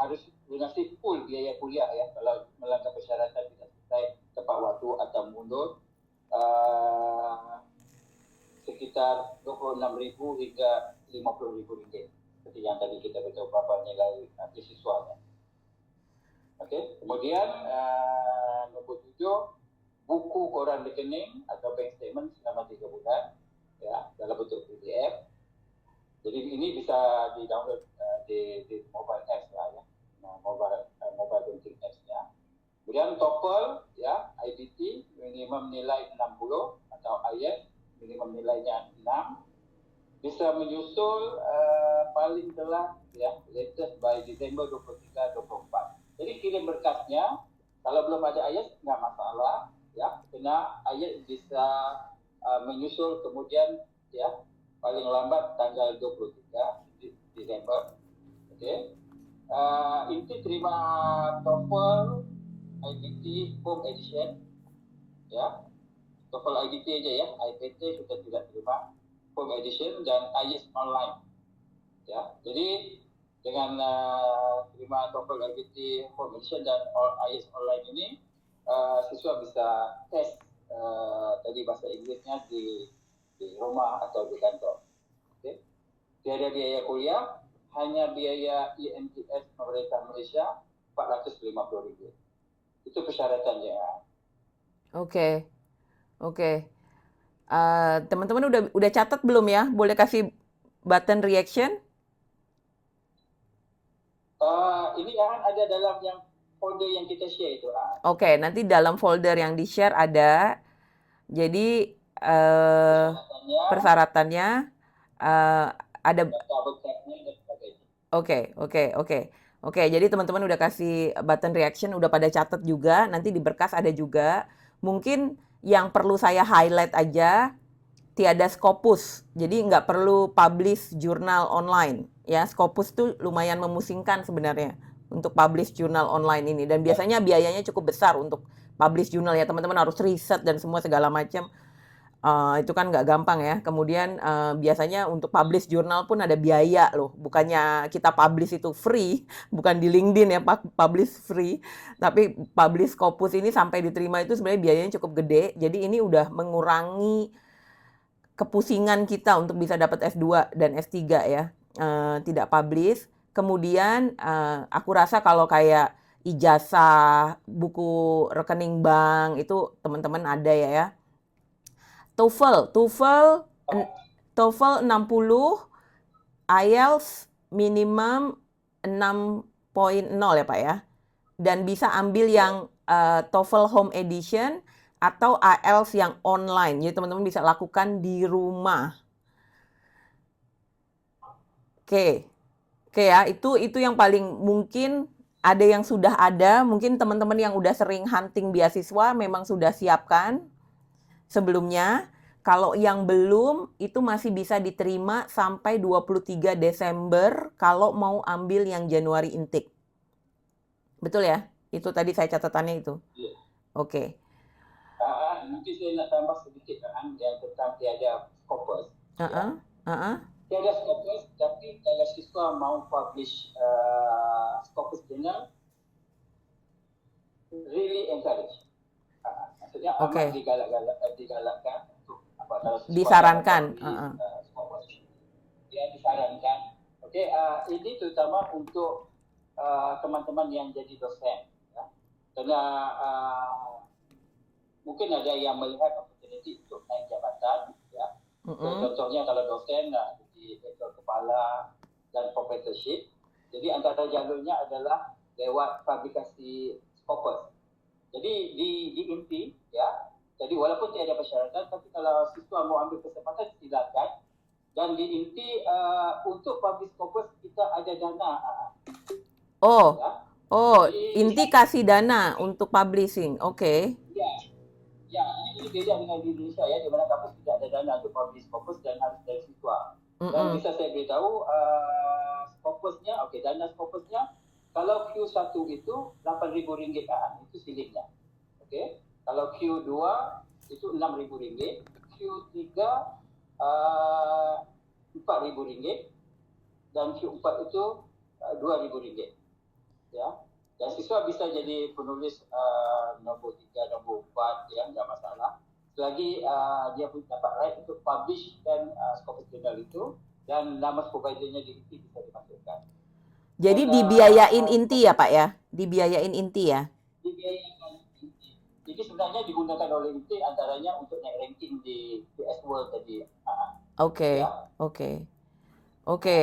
Speaker 2: harus lunasi full biaya kuliah ya. Kalau melanggar persyaratan tidak selesai tepat waktu atau mundur, sekitar 26,000 hingga 50,000 ringgit. Seperti yang tadi kita beritahu berapa nilai beasiswanya. Okey, kemudian nombor 7, buku koran rekening atau bank statement selama 3 bulan ya, dalam bentuk PDF. Jadi ini bisa di-download di mobile apps lah ya. Mobile banking apps-nya. Kemudian TOEFL ya, IBT minimum nilai 60 atau IELTS minimum nilainya 6, bisa menyusul paling telat ya, latest by Disember 23-24. Jadi kirim berkasnya, kalau belum ada IELTS nggak masalah ya, kena IELTS bisa menyusul kemudian ya, paling lambat tanggal 23 Desember. Okey. Inti terima TOEFL IBT home edition ya. TOEFL IBT aja ya, IPT kita tidak terima, home edition dan IELTS online ya. Jadi dengan terima TOEFL IBT home edition dan IELTS online ini, siswa bisa tes tadi bahasa Inggrisnya di rumah atau di kantor. Okay. Tiada biaya kuliah, hanya biaya IMTS pemerintah Malaysia RM450. Itu persyaratannya.
Speaker 1: Oke. Oke. Teman-teman udah catat belum ya? Boleh kasih button reaction?
Speaker 2: Ini akan ada dalam yang folder yang kita share itu.
Speaker 1: Oke, nanti dalam folder yang di-share ada. Jadi persyaratannya ada. Oke. Jadi teman-teman udah kasih button reaction, udah pada catat juga. Nanti di berkas ada juga. Mungkin yang perlu saya highlight aja, tiada Scopus. Jadi nggak perlu publish jurnal online. Ya, Scopus tuh lumayan memusingkan sebenarnya untuk publish jurnal online ini. Dan biasanya biayanya cukup besar untuk publish jurnal ya. Teman-teman harus riset dan semua segala macam. Itu kan nggak gampang ya. Kemudian biasanya untuk publish jurnal pun ada biaya loh. Bukannya kita publish itu free, bukan di LinkedIn ya publish free. Tapi publish Scopus ini sampai diterima itu sebenarnya biayanya cukup gede. Jadi ini udah mengurangi kepusingan kita untuk bisa dapat S2 dan S3 ya. Tidak publish. Kemudian aku rasa kalau kayak ijazah, buku rekening bank itu teman-teman ada ya. TOEFL 60, IELTS minimum 6.0 ya Pak ya. Dan bisa ambil yang TOEFL Home Edition atau IELTS yang online. Jadi teman-teman bisa lakukan di rumah. Oke ya, itu yang paling mungkin ada yang sudah ada. Mungkin teman-teman yang udah sering hunting beasiswa memang sudah siapkan sebelumnya. Kalau yang belum, itu masih bisa diterima sampai 23 Desember kalau mau ambil yang Januari intake. Betul ya? Itu tadi saya catatannya itu.
Speaker 2: Ya.
Speaker 1: Oke.
Speaker 2: Nanti saya nak tambah sedikit yang tentang tiada Scopus. Tiada Scopus, tapi kalau siswa mau publish Scopus journal, really encourage. Maksudnya amat digalakkan untuk
Speaker 1: disarankan.
Speaker 2: Dia disarankan Okey, ini terutama untuk teman-teman yang jadi dosen, ya. Kerana mungkin ada yang melihat opportunity untuk naik jabatan, ya. Contohnya kalau dosen jadi rektor kepala dan professorship. Jadi antara jalurnya adalah lewat publikasi Scopus. Jadi di IMPI, ya. Jadi walaupun tiada persyaratan, tapi kalau siswa mau ambil kesempatan silakan. Dan di IMPI untuk publish Scopus kita ada dana.
Speaker 1: Oh,
Speaker 2: Ya.
Speaker 1: oh,
Speaker 2: Jadi
Speaker 1: inti kasih dana untuk publishing. Oke.
Speaker 2: ya, ya, ini beda dengan di Indonesia ya, di mana kampus tidak ada dana untuk publish Scopus dan harus dari siswa. Dan bisa saya beritahu Scopusnya, okey, dana Scopusnya kalau Q1 itu RM8,000 itu silingnya. Okey. Kalau Q2 itu RM6,000, Q3 RM4,000 dan Q4 itu RM2,000. Ya. Dan siswa bisa jadi penulis nombor 3, nombor 4, ya, enggak masalah. Selagi dia pun dapat right untuk publish dan Scopus Journal itu dan nama supervisornya di INTI bisa dimasukkan.
Speaker 1: Jadi
Speaker 2: Dan,
Speaker 1: dibiayain inti ya Pak ya? Dibiayain inti ya?
Speaker 2: dibiayakan INTI. Jadi sebenarnya digunakan oleh INTI antaranya untuk naik ranking di PS World tadi.
Speaker 1: Oke,
Speaker 2: Ya.
Speaker 1: oke, oke,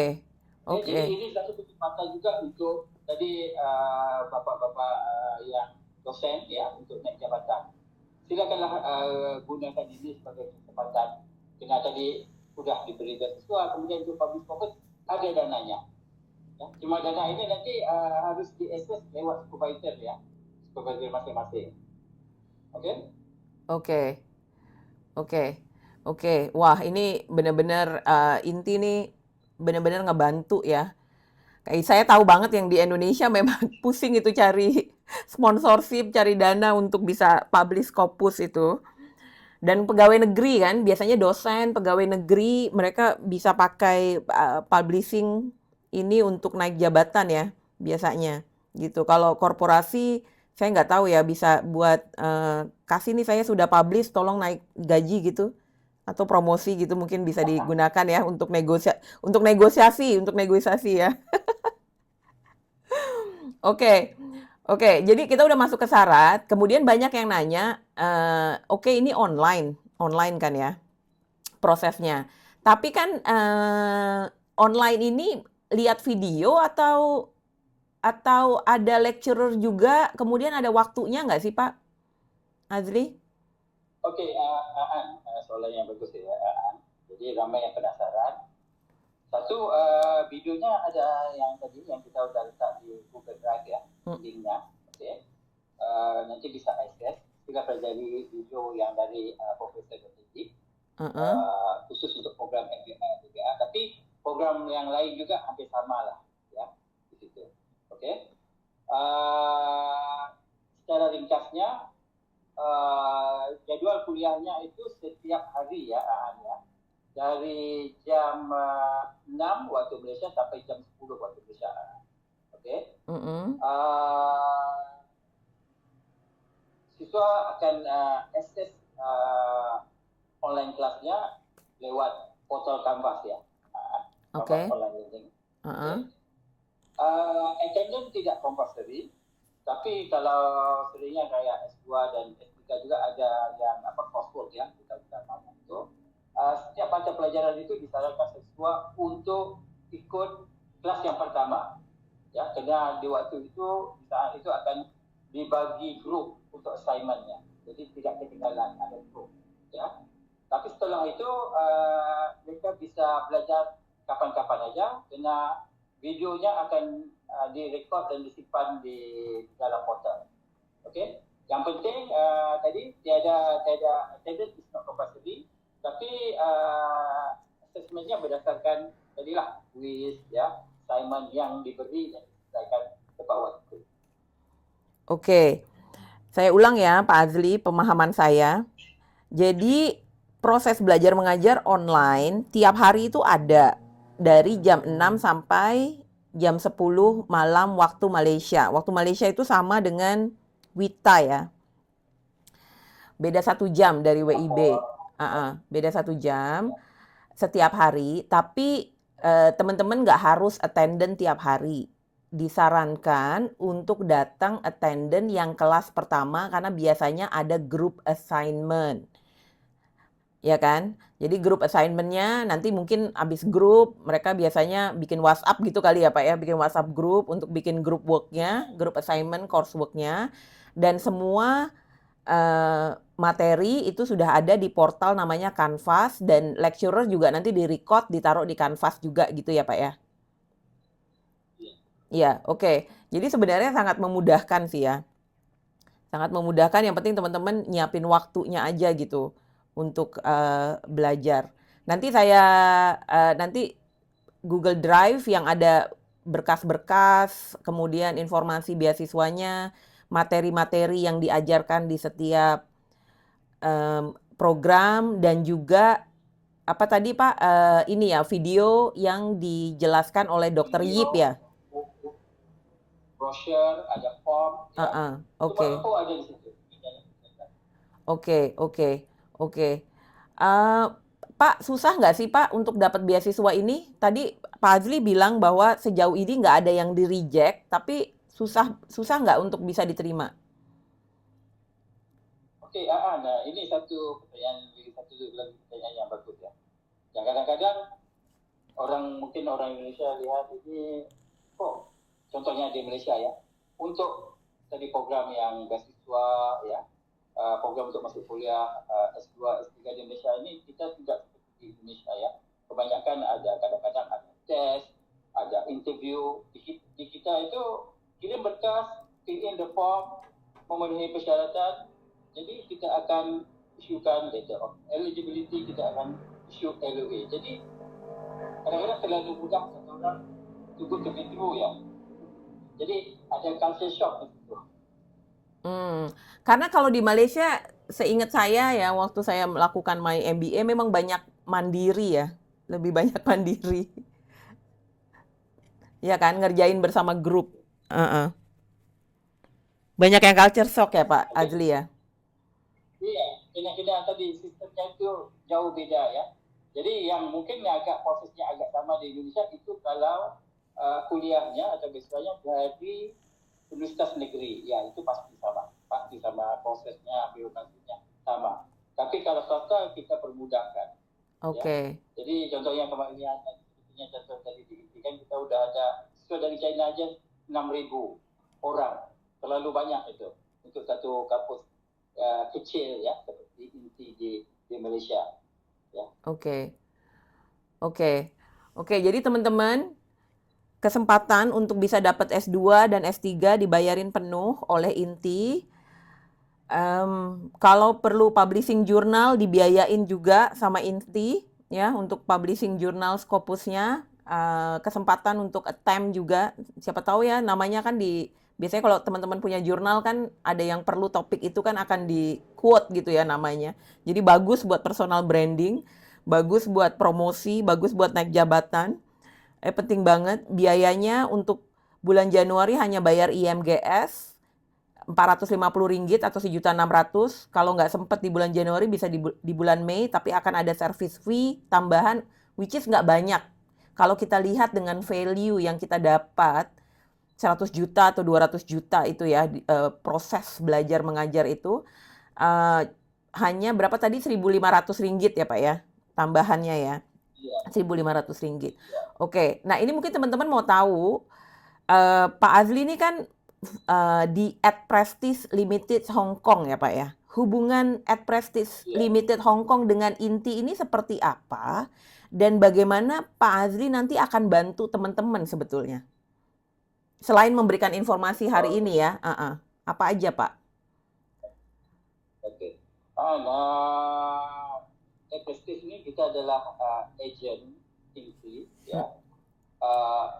Speaker 1: oke.
Speaker 2: Jadi ini satu kesempatan juga untuk tadi bapak-bapak yang dosen ya untuk naik jabatan. Silakanlah gunakan ini sebagai kesempatan. Kena tadi sudah diberi beasiswa, kemudian untuk public focus ada dananya. Ya. Cuma dana ini nanti harus diakses lewat supervisor ya, supervisor masing-masing. Oke?
Speaker 1: Oke, oke, oke. Wah, ini benar-benar inti nih benar-benar ngebantu ya. Kayak saya tahu banget yang di Indonesia memang pusing itu cari sponsorship, cari dana untuk bisa publish Scopus itu. Dan pegawai negeri kan, biasanya dosen, pegawai negeri, mereka bisa pakai publishing ini untuk naik jabatan ya, biasanya. Gitu. Kalau korporasi, saya nggak tahu ya, bisa buat, kasih nih saya sudah publish, tolong naik gaji gitu. Atau promosi gitu mungkin bisa digunakan ya untuk negosiasi ya. Oke, oke. Jadi kita udah masuk ke syarat. Kemudian banyak yang nanya, oke ini online kan ya prosesnya. Tapi kan online ini lihat video atau ada lecturer juga, kemudian ada waktunya nggak sih Pak Azli?
Speaker 2: Okey, soalan yang bagus ya. Jadi ramai yang penasaran. Satu, videonya ada yang tadi yang kita sudah letak di Google Drive ya, linknya. Okay. Nanti bisa akses. Kita pelajari video yang dari Profesor Dr. Khusus untuk program MBA. Tapi program yang lain juga hampir sama lah. Ya, di situ. Okay. Secara ringkasnya, jadwal kuliahnya itu setiap hari ya, dari jam 6 waktu Malaysia sampai jam 10 waktu Malaysia. Okey. Siswa akan akses online kelasnya lewat portal Canvas ya.
Speaker 1: Oke.
Speaker 2: Online learning. Attendance tidak compulsory. Tapi kalau seringnya kayak S2 dan S3 juga ada yang coursework ya, kita namanya itu. Setiap mata pelajaran itu disarankan siswa untuk ikut kelas yang pertama. Ya, kerana di waktu itu, di saat itu akan dibagi grup untuk assignment-nya. Jadi tidak ketinggalan, ada grup. Ya. Tapi setelah itu, mereka bisa belajar kapan-kapan saja, kerana videonya akan direkod dan disimpan di dalam portal. Okey. Yang penting tadi tiada attendance is not compulsory, tapi assessment-nya berdasarkan tadilah quiz ya, assignment yang diberi dan diselesaikan tepat waktu.
Speaker 1: Oke. Saya ulang ya Pak Azli pemahaman saya. Jadi proses belajar mengajar online tiap hari itu ada dari jam 6 sampai jam 10 malam waktu Malaysia. Waktu Malaysia itu sama dengan WITA ya. Beda 1 jam dari WIB. Beda 1 jam setiap hari. Tapi teman-teman nggak harus attendant tiap hari. Disarankan untuk datang attendant yang kelas pertama karena biasanya ada group assignment. Ya kan? Jadi grup assignment-nya nanti mungkin habis grup, mereka biasanya bikin WhatsApp gitu kali ya Pak ya, bikin WhatsApp grup untuk bikin group work-nya, group assignment, coursework-nya. Dan semua materi itu sudah ada di portal namanya Canvas dan lecturer juga nanti di-record, ditaruh di Canvas juga gitu ya Pak ya? Iya, oke. Jadi sebenarnya sangat memudahkan sih ya. Sangat memudahkan, yang penting teman-teman nyiapin waktunya aja gitu untuk belajar. Nanti Google Drive yang ada berkas-berkas, kemudian informasi beasiswanya, materi-materi yang diajarkan di setiap program, dan juga apa tadi Pak, ini ya video yang dijelaskan oleh Dr. Yip ya.
Speaker 2: Brochure, ada form, ya.
Speaker 1: Oke.
Speaker 2: Semua ada di situ.
Speaker 1: Oke. Pak, susah nggak sih Pak untuk dapat beasiswa ini? Tadi Pak Azli bilang bahwa sejauh ini nggak ada yang di-reject, tapi susah nggak untuk bisa diterima?
Speaker 2: Oke, nah ini satu pertanyaan yang bagus ya. Yang kadang-kadang mungkin orang Indonesia lihat ini, contohnya di Malaysia ya, untuk tadi program yang beasiswa ya, program untuk masuk kuliah S2, S3 di Malaysia ini, kita tidak seperti di Indonesia ya. Kebanyakan kadang-kadang ada tes, ada interview. Di kita itu kirim berkas, fill in the form, memenuhi persyaratan. Jadi kita akan isukan letter of eligibility, kita akan issue LOA. Jadi kadang-kadang terlalu mudah seseorang to go to withdraw ya. Jadi ada culture shock di situ.
Speaker 1: Karena kalau di Malaysia, seingat saya ya, waktu saya melakukan my MBA memang banyak mandiri ya, lebih banyak mandiri. Ya kan, ngerjain bersama grup. Banyak yang culture shock ya Pak Azli ya?
Speaker 2: Iya, kena tadi sistemnya itu jauh beda ya. Jadi yang mungkin prosesnya agak sama di Indonesia itu kalau kuliahnya atau beasiswanya dari universitas negeri, ya itu pasti sama prosesnya, birokrasinya sama. Tapi kalau swasta kita permudahkan.
Speaker 1: Oke.
Speaker 2: Ya. Jadi contohnya kemarin contoh tadi kan kita udah ada siswa dari China aja 6.000 orang, terlalu banyak itu untuk satu kampus kecil ya seperti inti di Malaysia. Ya.
Speaker 1: Oke. Jadi teman-teman, kesempatan untuk bisa dapat S2 dan S3 dibayarin penuh oleh Inti. Kalau perlu publishing jurnal dibiayain juga sama Inti ya, untuk publishing jurnal Scopusnya. Kesempatan untuk attempt juga, siapa tahu ya, namanya kan biasanya kalau teman-teman punya jurnal kan ada yang perlu topik itu kan akan di quote gitu ya namanya. Jadi bagus buat personal branding, bagus buat promosi, bagus buat naik jabatan. Penting banget. Biayanya untuk bulan Januari hanya bayar IMGS Rp450 atau Rp1.600.000. Kalau nggak sempat di bulan Januari bisa di bulan Mei, tapi akan ada service fee tambahan, which is nggak banyak. Kalau kita lihat dengan value yang kita dapat, 100 juta atau 200 juta itu ya, proses belajar mengajar itu, hanya berapa tadi, Rp1.500 ya Pak ya, tambahannya ya. Rp1.500. Oke, nah ini mungkin teman-teman mau tahu, Pak Azli ini kan di @Prestige Limited Hong Kong ya Pak ya. Hubungan @Prestige Limited Hong Kong dengan Inti ini seperti apa? Dan bagaimana Pak Azli nanti akan bantu teman-teman sebetulnya? Selain memberikan informasi hari ini ya, apa aja Pak?
Speaker 2: Oke. Prestige ini kita adalah agent Inti ya,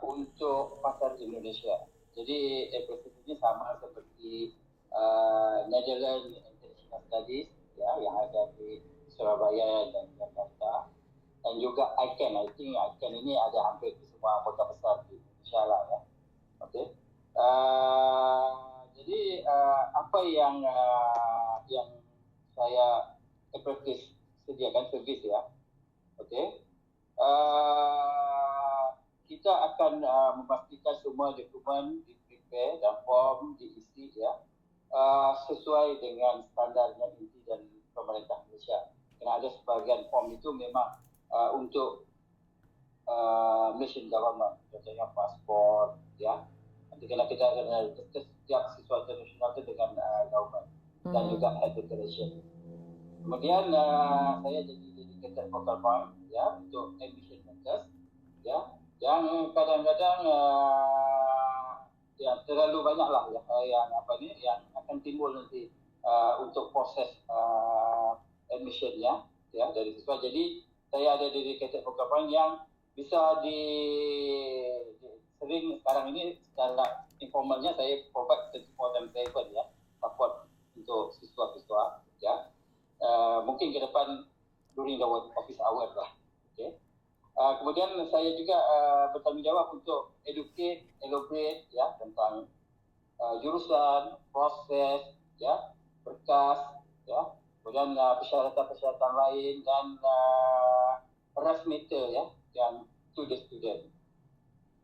Speaker 2: untuk pasar Indonesia. Jadi Prestige ini sama seperti Netherlands International Studies ya, yang ada di Surabaya dan Jakarta, dan juga ICANN. I think ICANN ini ada hampir di semua kota besar di Indonesia lah ya. Oke. Jadi apa yang saya Prestige sediakan servis ya. Oke. kita akan memastikan semua dokumen di-prepare dan form diisi ya, sesuai dengan standarnya INTI dan pemerintah Malaysia. Kerana ada sebahagian form itu memang untuk mission government, contohnya pasport ya. Nanti kena kita kena setiap siswa internasional itu dengan government dan juga health declaration. Kemudian saya jadi dedicated focal point ya untuk admission matters ya, yang kadang-kadang yang terlalu banyak lah ya, yang akan timbul nanti untuk proses admissionnya ya dari siswa. Jadi saya ada dedicated focal point yang bisa sering sekarang ini secara informalnya saya provide 24/7 ya, support untuk siswa-siswa ya. Mungkin ke depan during the office hour lah. Okay. Kemudian saya juga bertanggungjawab untuk elaborate ya tentang jurusan, proses, ya, berkas, ya, kemudian persyaratan-persyaratan lain dan rush meter ya, yang to the student.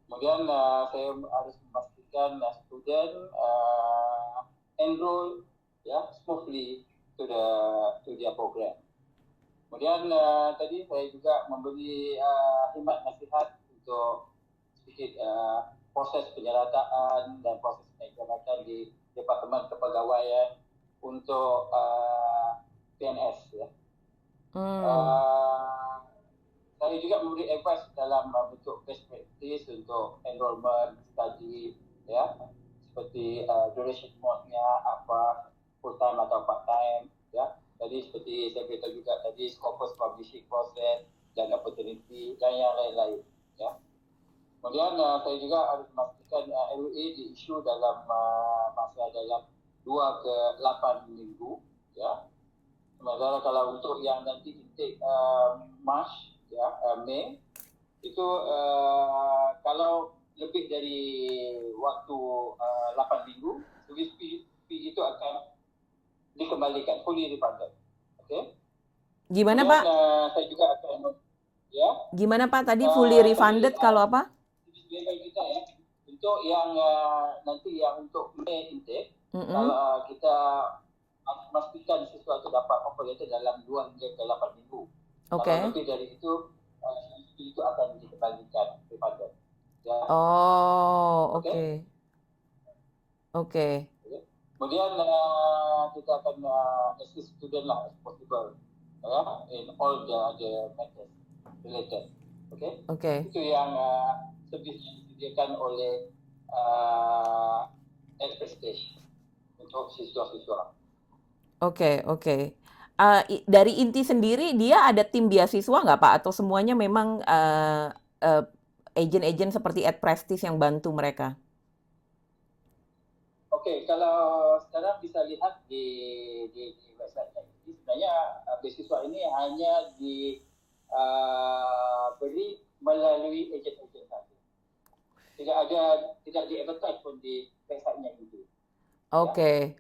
Speaker 2: Kemudian saya harus memastikan student enroll ya smoothly to their program. Kemudian tadi saya juga memberi khidmat nasihat untuk sedikit proses penyerataan dan proses penyerataan di Departemen Kepegawaian untuk PNS ya. Saya juga memberi advice dalam bentuk best practice untuk enrollment, study ya, seperti duration mode-nya apa, full time atau part time ya. Jadi seperti saya beritahu juga tadi, Scopus publishing process dan opportunity dan yang lain-lain ya. Kemudian saya juga harus memastikan LOA diisu dalam masa dalam 2 ke 8 minggu ya. Sementara kalau untuk yang nanti intake March ya, Mei itu kalau lebih dari waktu 8 minggu, service fee itu akan dikembalikan, fully refunded. Okay?
Speaker 1: Gimana
Speaker 2: Kemudian,
Speaker 1: Pak?
Speaker 2: saya juga akan ya.
Speaker 1: Gimana Pak tadi fully refunded kalau apa?
Speaker 2: Level kita ya, untuk yang nanti yang untuk Mei intake, kalau kita memastikan sesuatu dapat operator dalam 2 hingga ke 8 minggu.
Speaker 1: Okay.
Speaker 2: Kalau lebih dari itu akan dikembalikan refunded. Ya.
Speaker 1: Oh, oke. Oke.
Speaker 2: Kemudian kita akan assist student lah as possible ya, in all the matters related. Okay?
Speaker 1: Okay.
Speaker 2: Itu yang servis yang disediakan oleh Prestige untuk siswa-siswa.
Speaker 1: Oke. Dari Inti sendiri, dia ada tim beasiswa nggak Pak? Atau semuanya memang agen-agen seperti Prestige yang bantu mereka?
Speaker 2: Oke, kalau sekarang bisa lihat di website ini, sebenarnya beasiswa ini hanya diberi melalui agen-agen saja. Tidak di-advertise pun di website-nya itu.
Speaker 1: Oke.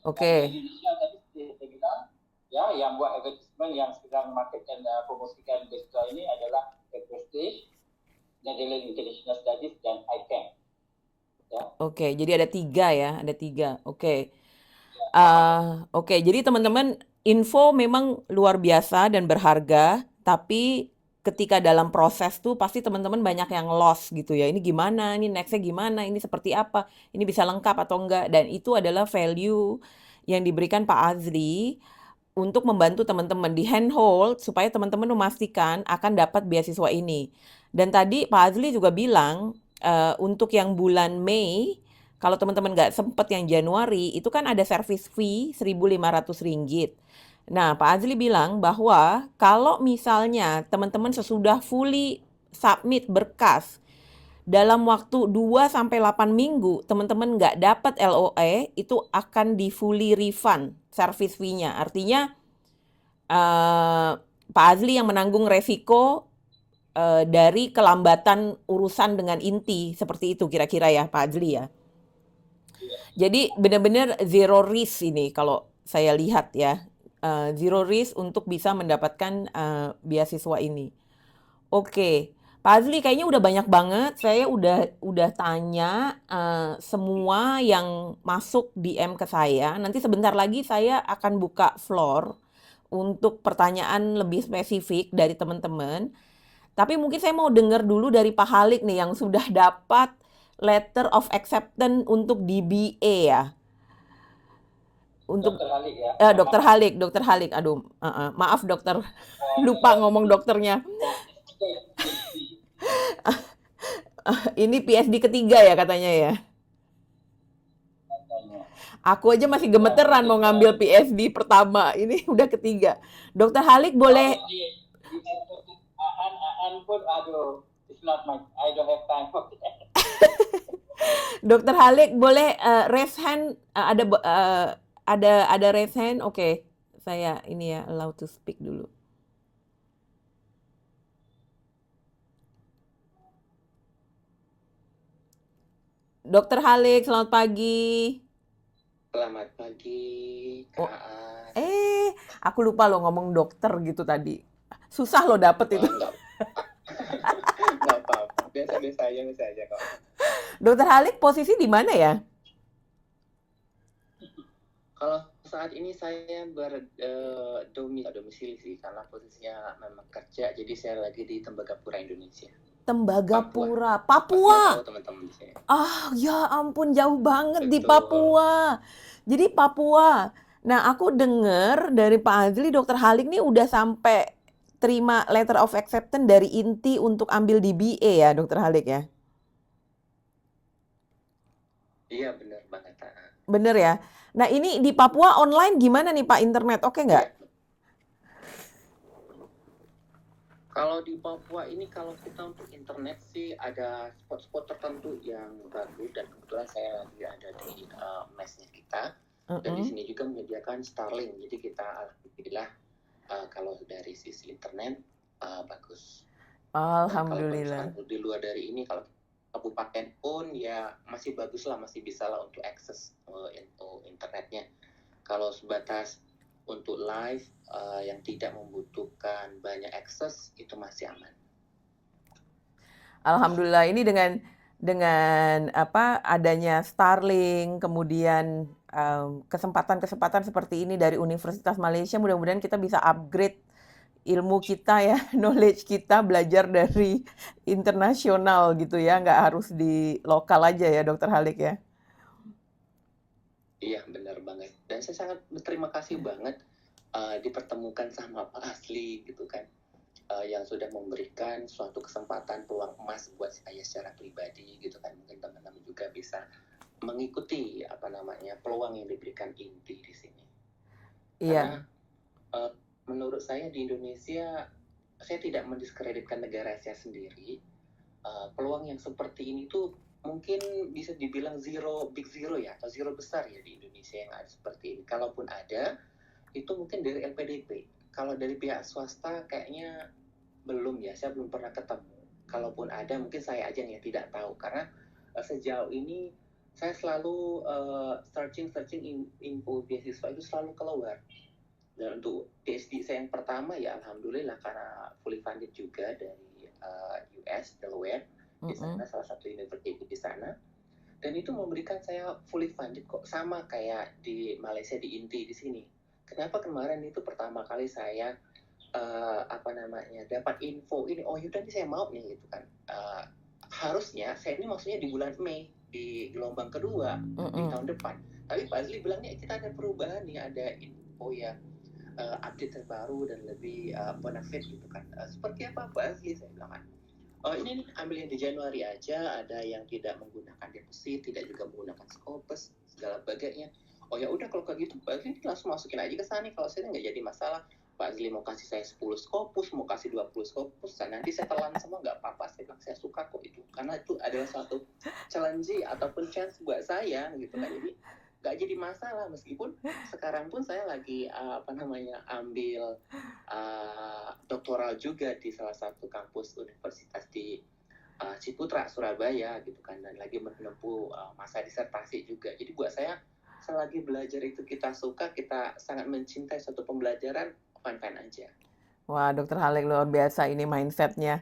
Speaker 2: Indonesia tadi saya bilang, ya, yang buat advertisement yang sedang marketkan promosikan beasiswa ini adalah Prestige, Netherlands International Studies dan ICANN. Ya.
Speaker 1: Oke, jadi ada 3 ya, ada 3. Oke. Oke, jadi teman-teman, info memang luar biasa dan berharga, tapi ketika dalam proses tuh pasti teman-teman banyak yang lost gitu ya. Ini gimana, ini nextnya gimana, ini seperti apa, ini bisa lengkap atau enggak. Dan itu adalah value yang diberikan Pak Azli untuk membantu teman-teman di handhold supaya teman-teman memastikan akan dapat beasiswa ini. Dan tadi Pak Azli juga bilang untuk yang bulan Mei, kalau teman-teman nggak sempet yang Januari, itu kan ada service fee Rp1.500. Nah, Pak Azli bilang bahwa kalau misalnya teman-teman sesudah fully submit berkas dalam waktu 2-8 minggu, teman-teman nggak dapat LOA, itu akan di fully refund service fee-nya. Artinya Pak Azli yang menanggung resiko dari kelambatan urusan dengan Inti, seperti itu kira-kira ya Pak Azli ya. Jadi benar-benar zero risk ini kalau saya lihat ya. Zero risk untuk bisa mendapatkan beasiswa ini. Oke. Pak Azli, kayaknya udah banyak banget. Saya udah tanya semua yang masuk DM ke saya. Nanti sebentar lagi saya akan buka floor untuk pertanyaan lebih spesifik dari teman-teman. Tapi mungkin saya mau dengar dulu dari Pak Halik nih yang sudah dapat letter of acceptance untuk DBA ya. Untuk
Speaker 2: Dr. Halik ya.
Speaker 1: Dokter Halik. Aduh, maaf dokter, lupa ngomong dokternya.
Speaker 2: PhD
Speaker 1: Ini PSD ketiga ya katanya ya.
Speaker 2: katanya.
Speaker 1: Aku aja masih
Speaker 2: Ya,
Speaker 1: gemeteran
Speaker 2: mungkin
Speaker 1: mau ngambil PSD pertama. Ini udah ketiga. Dokter Halik boleh,
Speaker 2: kalau di Aan pun aduh, it's not my, I don't have time for that.
Speaker 1: Dokter Halik boleh raise hand. Ada raise hand. Oke, saya ini ya allow to speak dulu. Dokter Halik, selamat pagi.
Speaker 3: Selamat pagi,
Speaker 1: Oh,
Speaker 3: Kak Aan.
Speaker 1: aku lupa loh ngomong dokter gitu tadi. Susah loh dapet itu.
Speaker 3: Wah, nggak apa-apa. Biasa-biasa aja kok.
Speaker 1: Dokter Halik posisi di mana ya?
Speaker 3: Kalau saat ini saya domisili sih, karena posisinya memang kerja, jadi saya lagi di Tembagapura, Indonesia.
Speaker 1: Tembagapura,
Speaker 3: Pasti
Speaker 1: Papua.
Speaker 3: tahu teman-teman di sini.
Speaker 1: Ah, ya ampun jauh banget di
Speaker 3: Betul.
Speaker 1: Papua. Jadi Papua. Nah, aku dengar dari Pak Azli, Dokter Halik nih udah sampai terima letter of acceptance dari INTI untuk ambil DBA ya, Dokter Halik ya.
Speaker 3: Iya, benar banget, Kak.
Speaker 1: Bener ya. Nah, ini di Papua online gimana nih Pak, internet? Oke nggak?
Speaker 3: Iya. Kalau di Papua ini, kalau kita untuk internet sih ada spot-spot tertentu yang bagus, dan kebetulan saya lagi ada di mesnya kita. Dan di sini juga menyediakan Starlink, jadi kita alhamdulillah kalau dari sisi internet bagus. Dan
Speaker 1: Alhamdulillah.
Speaker 3: kalau di luar dari ini, kalau kabupaten pun ya masih bagus lah, masih bisa lah untuk akses untuk internetnya. Kalau sebatas untuk live yang tidak membutuhkan banyak akses itu masih aman.
Speaker 1: Alhamdulillah ini dengan apa adanya Starlink, kemudian kesempatan-kesempatan seperti ini dari Universitas Malaysia, mudah-mudahan kita bisa upgrade ilmu kita ya, knowledge kita, belajar dari internasional gitu ya, nggak harus di lokal aja ya, Dokter Halik ya.
Speaker 3: Iya, benar banget. Dan saya sangat berterima kasih banget dipertemukan sama Pak Asli gitu kan, yang sudah memberikan suatu kesempatan peluang emas buat saya secara pribadi gitu kan. Mungkin teman-teman juga bisa mengikuti peluang yang diberikan INTI di sini.
Speaker 1: Iya.
Speaker 3: Karena menurut saya di Indonesia, saya tidak mendiskreditkan negara saya sendiri. Peluang yang seperti ini tuh mungkin bisa dibilang big zero ya, atau zero besar ya di Indonesia yang ada seperti ini. Kalaupun ada, itu mungkin dari LPDP. Kalau dari pihak swasta kayaknya belum ya, saya belum pernah ketemu. Kalaupun ada, mungkin saya aja yang tidak tahu. Karena sejauh ini saya selalu searching info beasiswa itu selalu keluar. Dan untuk PhD saya yang pertama ya alhamdulillah karena fully funded juga dari US, Delaware, di sana salah satu university di sana. Dan itu memberikan saya fully funded kok, sama kayak di Malaysia di INTI di sini. Kenapa kemarin itu pertama kali saya dapat info ini, oh yaudah nih saya mau nih gitu kan. Harusnya saya ini maksudnya di bulan Mei di gelombang kedua di tahun depan. Tapi Pak Azli bilangnya kita ada perubahan nih, ada info yang update terbaru dan lebih benefit gitu kan. Seperti apa Pak Azli? Saya bilang kan, ini ambil yang di Januari aja, ada yang tidak menggunakan deposit, tidak juga menggunakan Scopus, segala bagainya. Oh ya udah kalau kayak gitu Pak Azli langsung masukin aja ke sana, kalau saya nggak jadi masalah. Pak Azli mau kasih saya 10 Scopus, mau kasih 20 Scopus, dan nanti saya telan semua nggak apa-apa. Saya bilang saya suka kok itu, karena itu adalah suatu challenge ataupun chance buat saya gitu kan. Jadi nggak jadi masalah, meskipun sekarang pun saya lagi ambil doktoral juga di salah satu kampus universitas di Ciputra, Surabaya gitu kan, dan lagi menempuh masa disertasi juga. Jadi buat saya selagi belajar itu kita suka, kita sangat mencintai suatu pembelajaran, fine-fine aja.
Speaker 1: Wah, Dokter Halik luar biasa ini mindsetnya.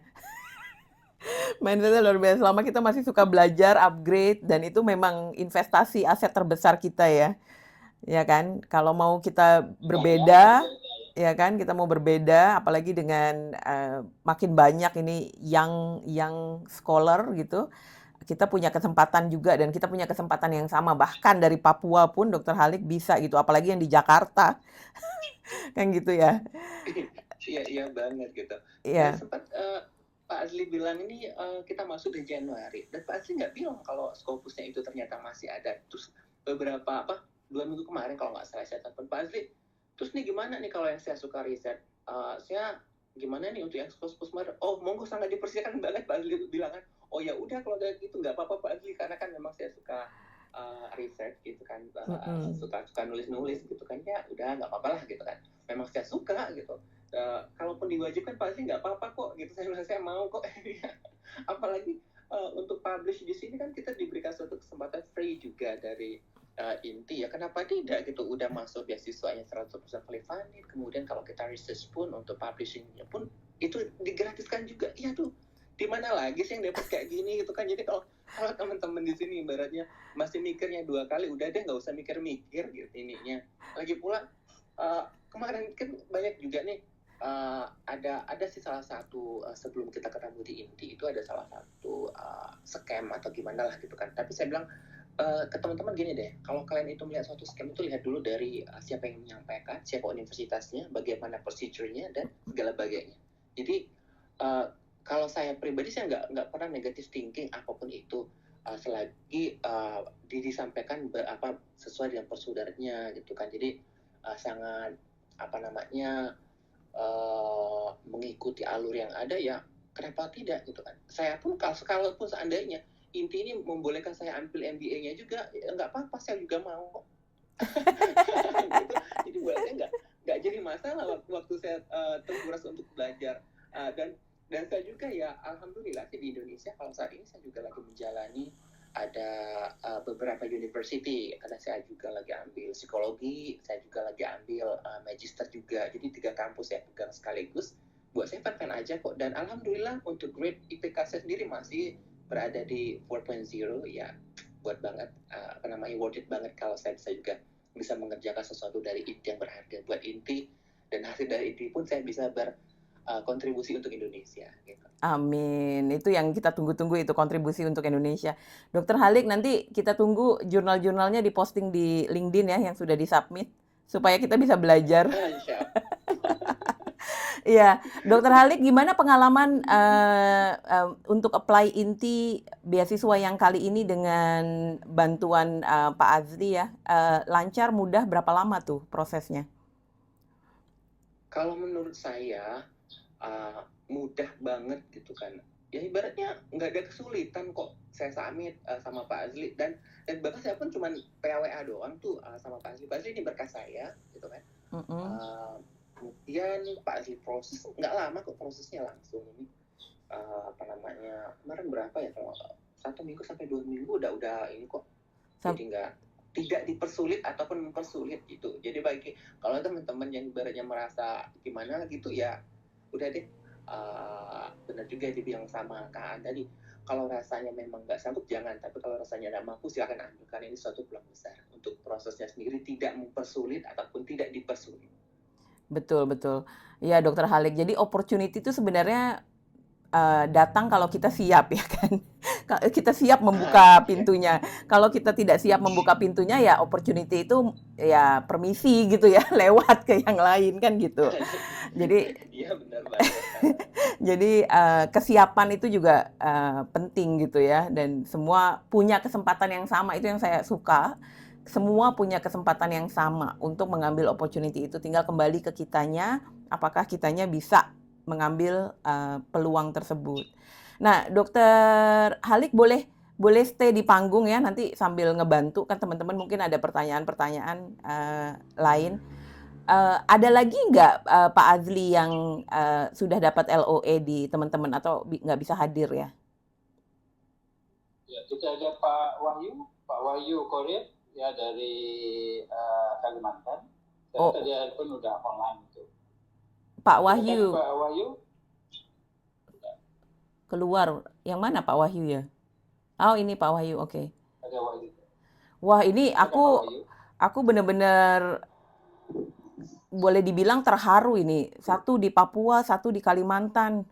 Speaker 1: Mindset-nya luar biasa. Selama kita masih suka belajar, upgrade, dan itu memang investasi aset terbesar kita ya. Ya kan? Kalau mau kita berbeda, ya kan? Kita mau berbeda, apalagi dengan makin banyak ini yang scholar gitu. Kita punya kesempatan juga dan kita punya kesempatan yang sama. Bahkan dari Papua pun Dokter Halik bisa gitu, apalagi yang di Jakarta. Kan gitu ya.
Speaker 3: Iya, iya banget gitu. Dan
Speaker 1: Iya.
Speaker 3: sempat Pak Azli bilang ini kita masuk di Januari, dan Pak Azli nggak bilang kalau Scopusnya itu ternyata masih ada. Terus beberapa 2 minggu kemarin kalau nggak salah saya telepon Pak Azli. Terus nih gimana nih kalau yang saya suka riset? Saya gimana nih untuk yang Scopus kemarin? Oh, monggo sangat dipersilakan banget Pak Azli bilang kan. Oh ya udah kalau kayak gitu nggak apa-apa Pak Azli, karena kan memang saya suka research gitu kan, suka nulis-nulis gitu kan, ya udah nggak apa-apa lah gitu kan, memang saya suka gitu. Kalaupun diwajibkan pasti nggak apa-apa kok gitu, saya mau kok. Apalagi untuk publish di sini kan kita diberikan suatu kesempatan free juga dari Inti ya, kenapa tidak gitu, udah masuk beasiswanya 100% fully funded, kemudian kalau kita research pun untuk publishingnya pun itu digratiskan juga. Iya tuh, di mana lagi sih yang dapat kayak gini gitu kan. Jadi kalau teman-teman di sini ibaratnya masih mikirnya 2 kali, udah deh nggak usah mikir-mikir gitu ininya. Lagi pula kemarin kan banyak juga nih ada sih salah satu sebelum kita ketemu di Inti itu ada salah satu scam atau gimana lah gitu kan. Tapi saya bilang ke teman-teman gini deh, kalau kalian itu melihat suatu scam itu lihat dulu dari siapa yang menyampaikan, siapa universitasnya, bagaimana prosedurnya dan segala bagainya. Jadi kalau saya pribadi saya nggak pernah negative thinking apapun itu selagi disampaikan sesuai dengan prosedurnya gitu kan. Jadi sangat mengikuti alur yang ada, ya kenapa tidak gitu kan. Saya pun kalaupun seandainya Inti ini membolehkan saya ambil MBA-nya juga, ya nggak apa-apa, saya juga mau. Gitu. Jadi buat saya nggak jadi masalah waktu saya terkuras untuk belajar. Dan saya juga ya alhamdulillah di Indonesia kalau saat ini saya juga lagi menjalani ada beberapa university, karena saya juga lagi ambil psikologi, saya juga lagi ambil magister juga, jadi 3 kampus saya pegang sekaligus. Buat saya fan-fan aja kok, dan alhamdulillah untuk grade IPK saya sendiri masih berada di 4.0 ya, buat banget worth it banget kalau saya juga bisa mengerjakan sesuatu dari Inti yang berharga buat Inti, dan hasil dari Inti pun saya bisa berkontribusi untuk Indonesia gitu.
Speaker 1: Amin. Itu yang kita tunggu-tunggu, itu kontribusi untuk Indonesia. Dokter Halik, nanti kita tunggu jurnal-jurnalnya diposting di LinkedIn ya, yang sudah disubmit, supaya kita bisa belajar. Iya, Dokter Halik, gimana pengalaman untuk apply Inti beasiswa yang kali ini dengan bantuan Pak Azli ya? Lancar, mudah, berapa lama tuh prosesnya?
Speaker 3: Kalau menurut saya mudah banget gitu kan. Ya ibaratnya nggak ada kesulitan kok. Saya submit sama Pak Azli, dan bahkan saya pun cuma PAWA doang tuh sama Pak Azli. Pak Azli ini berkas saya gitu kan. Kemudian Pak Azli proses, nggak lama kok prosesnya, langsung ini kemarin berapa ya, kalau 1 minggu sampai 2 minggu udah ini kok. Jadi tidak dipersulit ataupun mempersulit gitu. Jadi bagi kalau teman-teman yang ibaratnya merasa gimana gitu, ya udah deh, benar juga dibilang sama Kak An tadi, kalau rasanya memang nggak sanggup jangan, tapi kalau rasanya nggak mampu silakan ambil, karena ini suatu peluang besar untuk prosesnya sendiri, tidak mempersulit ataupun tidak dipersulit.
Speaker 1: Betul, betul. Ya, Dokter Halik. Jadi opportunity itu sebenarnya datang kalau kita siap ya kan. Kita siap membuka pintunya. Kalau kita tidak siap membuka pintunya, ya opportunity itu ya permisi gitu ya, lewat ke yang lain kan gitu. Jadi
Speaker 3: iya benar banget.
Speaker 1: jadi kesiapan itu juga penting gitu ya, dan semua punya kesempatan yang sama, itu yang saya suka. Semua punya kesempatan yang sama untuk mengambil opportunity itu, tinggal kembali ke kitanya, apakah kitanya bisa mengambil peluang tersebut. Nah, Dokter Halik boleh stay di panggung ya, nanti sambil ngebantu kan teman-teman mungkin ada pertanyaan-pertanyaan lain. Ada lagi nggak Pak Azli yang sudah dapat LOE di teman-teman atau nggak bisa hadir ya?
Speaker 2: Ya, kita ada Pak Wahyu Korea ya, dari Kalimantan. Tadi pun udah online itu.
Speaker 1: Pak Wahyu.
Speaker 2: Pak Wahyu.
Speaker 1: keluar. Yang mana Pak Wahyu ya? Oh, ini Pak Wahyu. Oke.
Speaker 2: Ada Wahyu.
Speaker 1: Wah, ini
Speaker 2: Ada Pak Wahyu.
Speaker 1: aku benar-benar boleh dibilang terharu ini. Satu di Papua, satu di Kalimantan.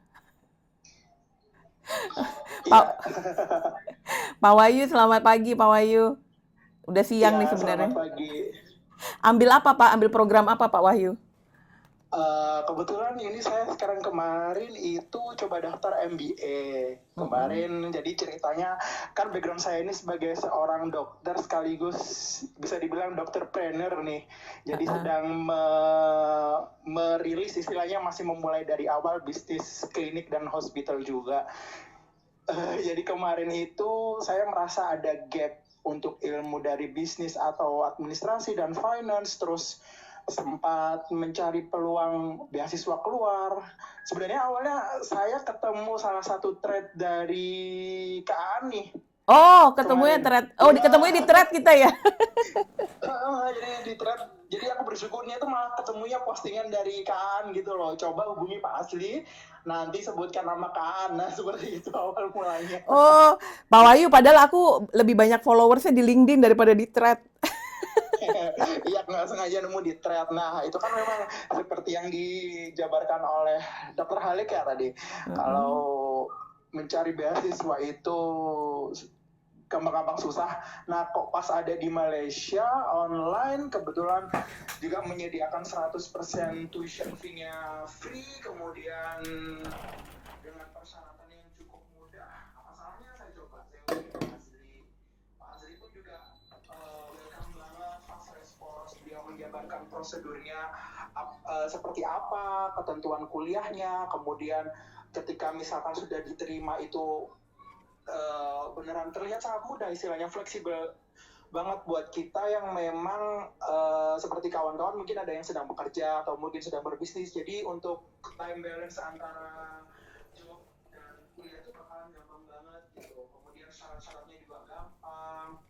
Speaker 1: Pak Pak Wahyu, selamat pagi Pak Wahyu. Udah siang nih sebenarnya.
Speaker 4: Selamat pagi.
Speaker 1: Ambil apa Pak? Ambil program apa Pak Wahyu?
Speaker 4: Kebetulan ini saya sekarang kemarin itu coba daftar MBA. Kemarin jadi ceritanya kan background saya ini sebagai seorang dokter sekaligus bisa dibilang dokterpreneur nih. Jadi sedang merilis istilahnya masih memulai dari awal bisnis klinik dan hospital juga. Jadi kemarin itu saya merasa ada gap untuk ilmu dari bisnis atau administrasi dan finance, terus sempat mencari peluang beasiswa keluar. Sebenarnya awalnya saya ketemu salah satu thread dari Kak Ani.
Speaker 1: Oh, ketemunya thread. Oh, ketemunya di thread kita ya.
Speaker 4: Jadi di thread. Jadi aku bersyukurnya itu malah ketemunya postingan dari Kak An gitu loh. Coba hubungi Pak Asli, nanti sebutkan nama Kak An. Nah, seperti itu awal mulanya.
Speaker 1: Oh, Pak Wahyu, padahal aku lebih banyak followersnya di LinkedIn daripada di thread.
Speaker 4: Iya, nggak sengaja nemu di thread. Nah, itu kan memang seperti yang dijabarkan oleh Dr. Halik ya tadi. Kalau mencari beasiswa itu gampang-gampang susah. Nah, kok pas ada di Malaysia online, kebetulan juga menyediakan 100% tuition fee-nya free, kemudian dengan persyaratan yang cukup mudah. Apa salahnya saya coba? Saya Pak Azri pun juga welcome banget, fast response. Dia menjabarkan prosedurnya seperti apa, ketentuan kuliahnya, kemudian ketika misalkan sudah diterima itu beneran terlihat sangat mudah, istilahnya fleksibel banget buat kita yang memang seperti kawan-kawan mungkin ada yang sedang bekerja atau mungkin sedang berbisnis. Jadi untuk time balance antara job dan kuliah itu bakalan gampang banget gitu. Kemudian syarat-syaratnya juga gampang.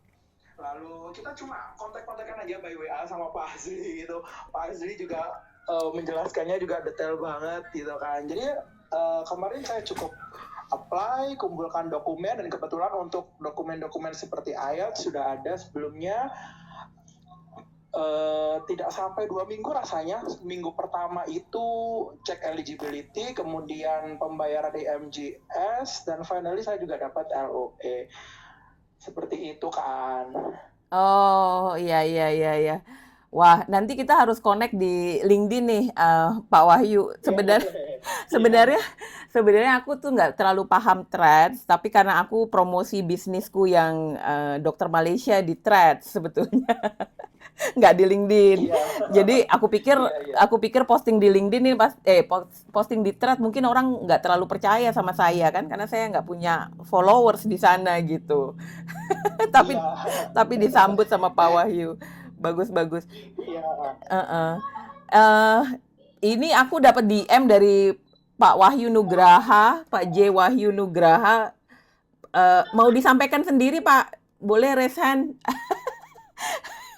Speaker 4: Lalu kita cuma kontak-kontakan aja by WA sama Pak Azli gitu. Pak Azli juga menjelaskannya juga detail banget gitu kan. Jadi kemarin saya cukup apply, kumpulkan dokumen, dan kebetulan untuk dokumen-dokumen seperti IELTS sudah ada sebelumnya. Tidak sampai 2 minggu rasanya. Minggu pertama itu cek eligibility, kemudian pembayaran DMGS, dan finally saya juga dapat LOE. Seperti itu kan.
Speaker 1: Oh, iya. Wah, nanti kita harus connect di LinkedIn nih, Pak Wahyu. Sebenarnya aku tuh nggak terlalu paham Threads, tapi karena aku promosi bisnisku yang dokter Malaysia di Threads sebetulnya, nggak di LinkedIn. Jadi aku pikir posting di LinkedIn nih posting di Threads mungkin orang nggak terlalu percaya sama saya kan, karena saya nggak punya followers di sana gitu. Tapi disambut sama Pak Wahyu. Bagus. Ini aku dapat DM dari Pak Wahyu Nugraha, Pak J. Wahyu Nugraha. Mau disampaikan sendiri Pak? Boleh raise hand?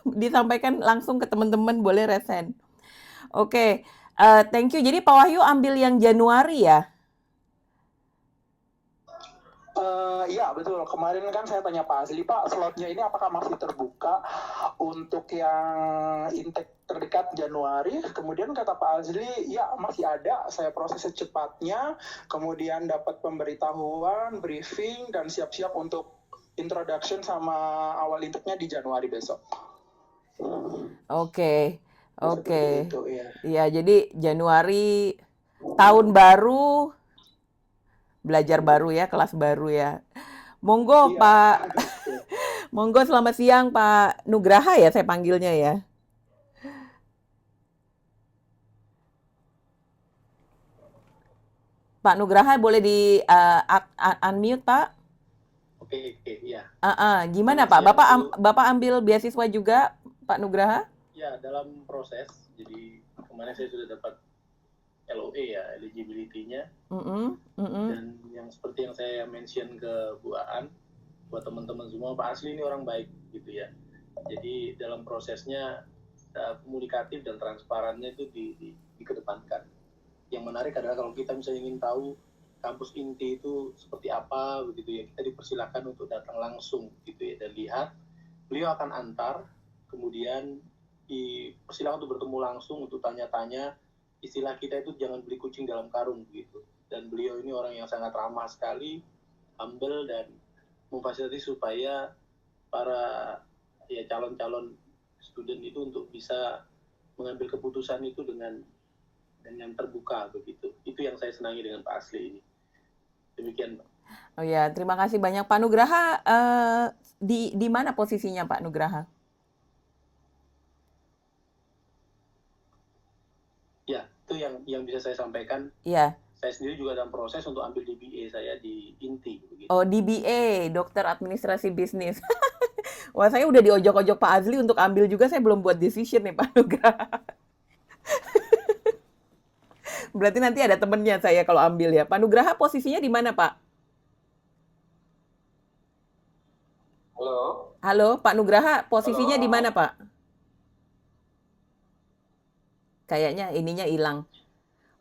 Speaker 1: Disampaikan langsung ke teman-teman, boleh raise hand. Oke, thank you. Jadi Pak Wahyu ambil yang Januari ya?
Speaker 4: Iya betul, kemarin kan saya tanya Pak Azli, Pak slotnya ini apakah masih terbuka untuk yang intake terdekat Januari? Kemudian kata Pak Azli, ya masih ada, saya proses secepatnya, kemudian dapat pemberitahuan, briefing, dan siap-siap untuk introduction sama awal intake-nya di Januari besok.
Speaker 1: Oke.
Speaker 4: Itu, ya.
Speaker 1: Iya, jadi Januari tahun baru, belajar baru ya, kelas baru ya. Monggo
Speaker 4: Iya.
Speaker 1: Pak. Monggo, selamat siang Pak Nugraha ya saya panggilnya ya. Pak Nugraha boleh di unmute Pak?
Speaker 5: Oke, ya.
Speaker 1: Gimana Pak? Bapak ambil beasiswa juga Pak Nugraha?
Speaker 5: Ya, dalam proses. Jadi kemarin saya sudah dapat LOE ya, eligibility-nya. Dan yang seperti yang saya mention ke Bu Aan, buat teman-teman semua, Pak Asli ini orang baik gitu ya. Jadi dalam prosesnya komunikatif dan transparannya itu dikedepankan. Yang menarik adalah kalau kita misalnya ingin tahu kampus inti itu seperti apa begitu ya, kita dipersilakan untuk datang langsung gitu ya, dan lihat. Beliau akan antar, kemudian dipersilakan untuk bertemu langsung, untuk tanya-tanya. Istilah kita itu jangan beli kucing dalam karung begitu. Dan beliau ini orang yang sangat ramah sekali, humble, dan memfasilitasi supaya para ya calon-calon student itu untuk bisa mengambil keputusan itu dengan terbuka begitu. Itu yang saya senangi dengan Pak Asli ini. Demikian, Pak.
Speaker 1: Oh ya, terima kasih banyak Pak Nugraha. Di mana posisinya Pak Nugraha?
Speaker 5: Ya, itu yang bisa saya sampaikan.
Speaker 1: Iya.
Speaker 5: Saya sendiri juga dalam proses untuk ambil DBA saya di INTI begitu.
Speaker 1: Oh, DBA, Dokter Administrasi Bisnis. Wah, saya udah diojok-ojok Pak Azli untuk ambil juga, saya belum buat decision nih Pak Nugraha. Berarti nanti ada temennya saya kalau ambil ya. Pak Nugraha posisinya di mana Pak?
Speaker 2: Halo.
Speaker 1: Halo, Pak Nugraha posisinya di mana Pak? Kayaknya ininya hilang.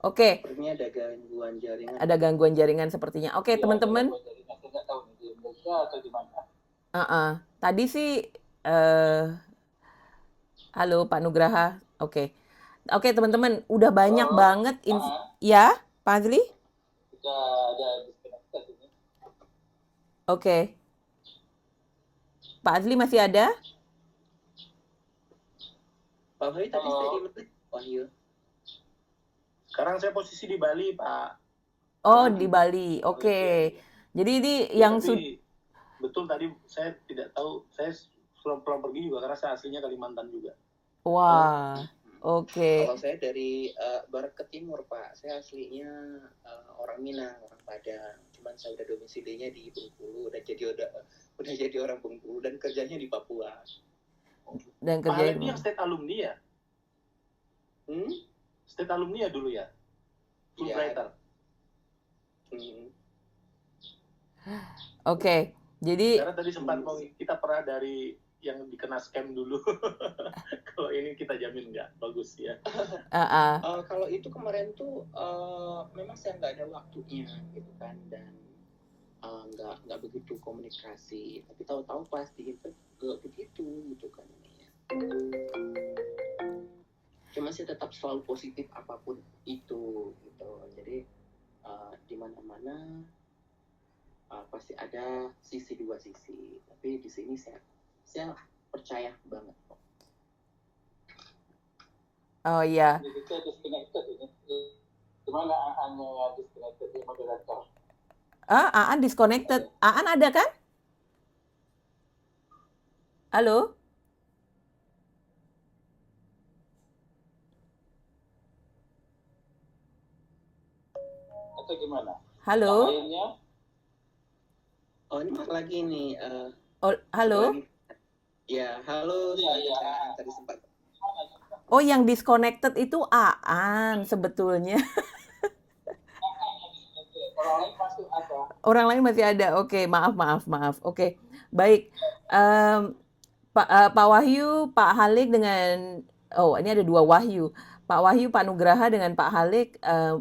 Speaker 1: Oke.
Speaker 3: Sepertinya ada gangguan jaringan.
Speaker 1: Ada gangguan jaringan sepertinya. Oke, teman-teman.
Speaker 2: Saya nggak tahu nih di Indonesia atau di mana.
Speaker 1: Tadi sih, halo Pak Nugraha. Oke, teman-teman, udah banyak banget. Ya, Pak Azli?
Speaker 2: Sudah ada disconnected ini.
Speaker 1: Oke. Pak Azli masih ada?
Speaker 3: Pak Wahyu tadi saya di mana? Wahyu.
Speaker 5: Sekarang saya posisi di Bali, Pak.
Speaker 1: Oh, di Bali. Oke. Jadi ini yang
Speaker 5: betul tadi saya tidak tahu, saya pulang pergi juga karena saya aslinya Kalimantan juga.
Speaker 1: Wah. Oke.
Speaker 3: Kalau saya dari barat ke timur, Pak. Saya aslinya orang Minang, orang Padang. Cuman saya udah domisilinya di Bengkulu, udah jadi orang Bengkulu dan kerjanya di Papua.
Speaker 1: Dan
Speaker 5: Pak
Speaker 1: kerja
Speaker 5: Halek ini yang state alumni ya? State alumni ya dulu ya? Fulbrighter.
Speaker 1: Oke. Jadi
Speaker 5: Karena tadi sempat kita pernah dari yang dikena scam dulu. Kalau ini kita jamin nggak bagus ya.
Speaker 3: Kalau itu kemarin tuh memang saya nggak ada waktunya gitu kan, dan nggak begitu komunikasi. Tapi tahu-tahu pasti itu nggak begitu gitu kan ya. Cuma saya tetap selalu positif apapun itu gitu. Jadi di mana-mana pasti ada dua sisi. Tapi di sini saya percaya banget kok.
Speaker 1: Oh iya.
Speaker 2: Kita disconnected ini. Gimana hanya disconnected di moderator?
Speaker 1: Aan disconnected. Aan ada kan? Halo?
Speaker 2: Atau gimana?
Speaker 1: Halo?
Speaker 2: Lainnya?
Speaker 3: Oh, ini lagi nih.
Speaker 1: Halo?
Speaker 3: Ya, halo.
Speaker 2: Ya.
Speaker 3: Tadi sempat.
Speaker 1: Oh, yang disconnected itu Aan sebetulnya.
Speaker 2: Orang lain masih ada.
Speaker 1: Orang lain masih ada. Oke, maaf. Oke, baik. Pak Wahyu, Pak Halik dengan... Oh, ini ada dua Wahyu. Pak Wahyu, Pak Nugraha dengan Pak Halik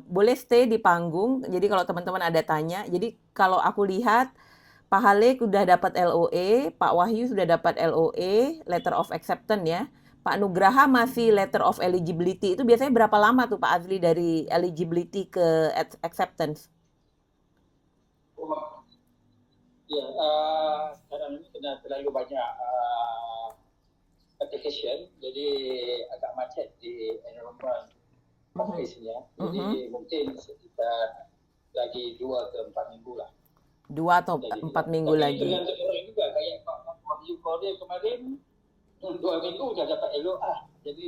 Speaker 1: boleh stay di panggung. Jadi kalau teman-teman ada tanya. Jadi kalau aku lihat, Pak Halik udah dapat LOE, Pak Wahyu sudah dapat LOE, Letter of Acceptance ya. Pak Nugraha masih Letter of Eligibility. Itu biasanya berapa lama tuh Pak Azli dari eligibility ke acceptance?
Speaker 2: Ya, sekarang ini kena terlalu banyak application, jadi agak macet di enrollment phase-nya. Jadi mungkin sekitar lagi 2 ke 4 minggu lah.
Speaker 1: 2 atau 4 minggu lagi.
Speaker 2: Tapi tergantung orang juga, kayak Pak Wahyu Korea kemarin 2 minggu udah dapat LOA. Jadi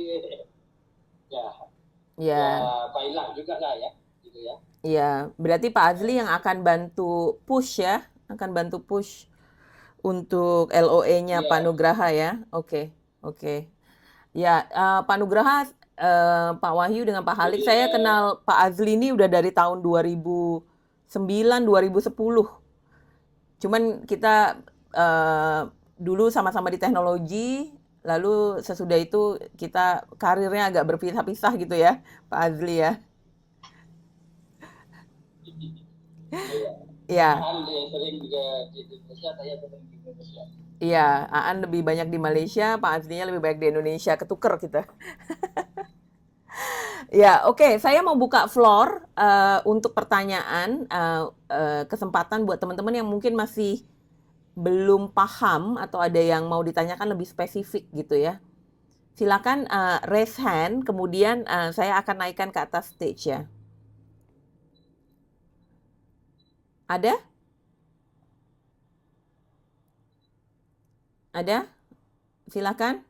Speaker 2: ya baiklah juga lah ya, gitu ya.
Speaker 1: Iya, berarti Pak Azli yang akan bantu push ya, untuk LOE-nya Pak Nugraha ya. Oke. Ya, Pak Nugraha, Pak Wahyu dengan Pak Halik, saya kenal Pak Azli ini udah dari tahun 2009, 2010. Cuman kita dulu sama-sama di teknologi, lalu sesudah itu kita karirnya agak berpisah-pisah gitu ya, Pak Azli ya. Iya,
Speaker 2: Aan dia sering juga di Indonesia, saya sering di Indonesia.
Speaker 1: iya, Aan lebih banyak di Malaysia, Pak Azlinya lebih banyak di Indonesia, ketuker kita. Ya, oke, saya mau buka floor untuk pertanyaan, kesempatan buat teman-teman yang mungkin masih belum paham atau ada yang mau ditanyakan lebih spesifik gitu ya. Silakan raise hand, kemudian saya akan naikkan ke atas stage ya. Ada? Ada? Silakan.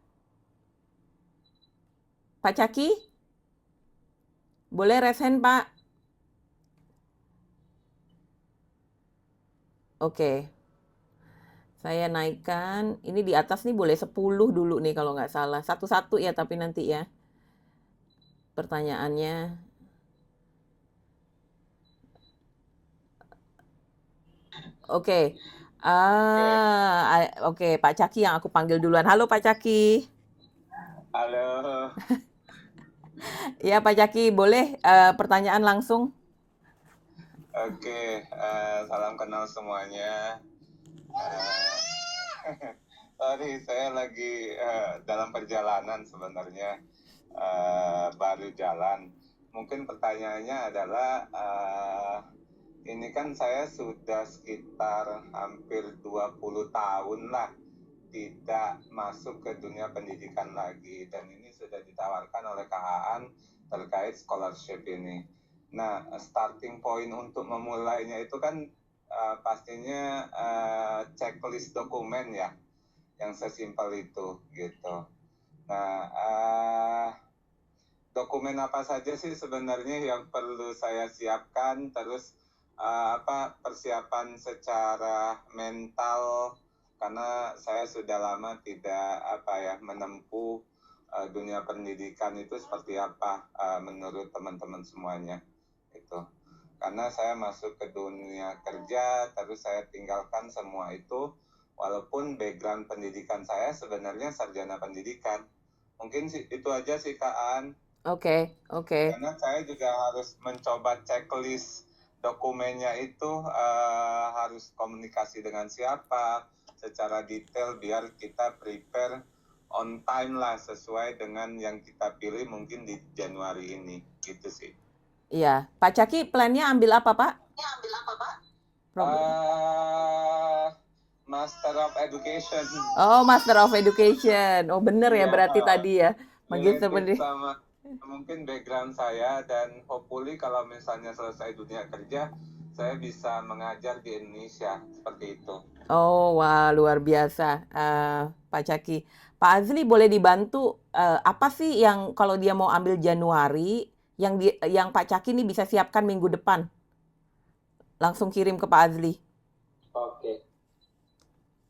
Speaker 1: Pak Caki? Boleh raise hand, Pak? Oke. Saya naikkan. Ini di atas nih boleh 10 dulu nih kalau nggak salah. Satu-satu ya tapi nanti ya. Pertanyaannya. Oke. Oke, Pak Caki yang aku panggil duluan. Halo Pak Caki.
Speaker 4: Halo.
Speaker 1: Ya Pak Caki, boleh pertanyaan langsung?
Speaker 6: Oke, salam kenal semuanya. Sorry, saya lagi dalam perjalanan sebenarnya, baru jalan. Mungkin pertanyaannya adalah, ini kan saya sudah sekitar hampir 20 tahun lah tidak masuk ke dunia pendidikan lagi, dan ini sudah ditawarkan oleh KHAN terkait scholarship ini. Nah, starting point untuk memulainya itu kan pastinya checklist dokumen ya, yang sesimpel itu gitu. Nah, dokumen apa saja sih sebenarnya yang perlu saya siapkan, terus apa persiapan secara mental, karena saya sudah lama tidak menempuh dunia pendidikan itu seperti apa menurut teman-teman semuanya itu. Karena saya masuk ke dunia kerja, terus saya tinggalkan semua itu, walaupun background pendidikan saya sebenarnya sarjana pendidikan. Mungkin itu aja sih Kak An.
Speaker 1: Oke.
Speaker 6: Karena saya juga harus mencoba checklist dokumennya itu, harus komunikasi dengan siapa secara detail biar kita prepare on time lah, sesuai dengan yang kita pilih mungkin di Januari ini gitu sih.
Speaker 1: Iya, Pak Caki plannya ambil apa Pak?
Speaker 6: Master of Education.
Speaker 1: Oh, Master of Education. Oh, bener ya berarti tadi ya. Magister
Speaker 6: Related
Speaker 1: pendidikan.
Speaker 6: sama mungkin background saya, dan hopefully kalau misalnya selesai dunia kerja, saya bisa mengajar di Indonesia seperti itu.
Speaker 1: Oh, wah luar biasa, Pak Caki. Pak Azli boleh dibantu apa sih yang kalau dia mau ambil Januari, yang Pak Caki ini bisa siapkan minggu depan? Langsung kirim ke Pak Azli.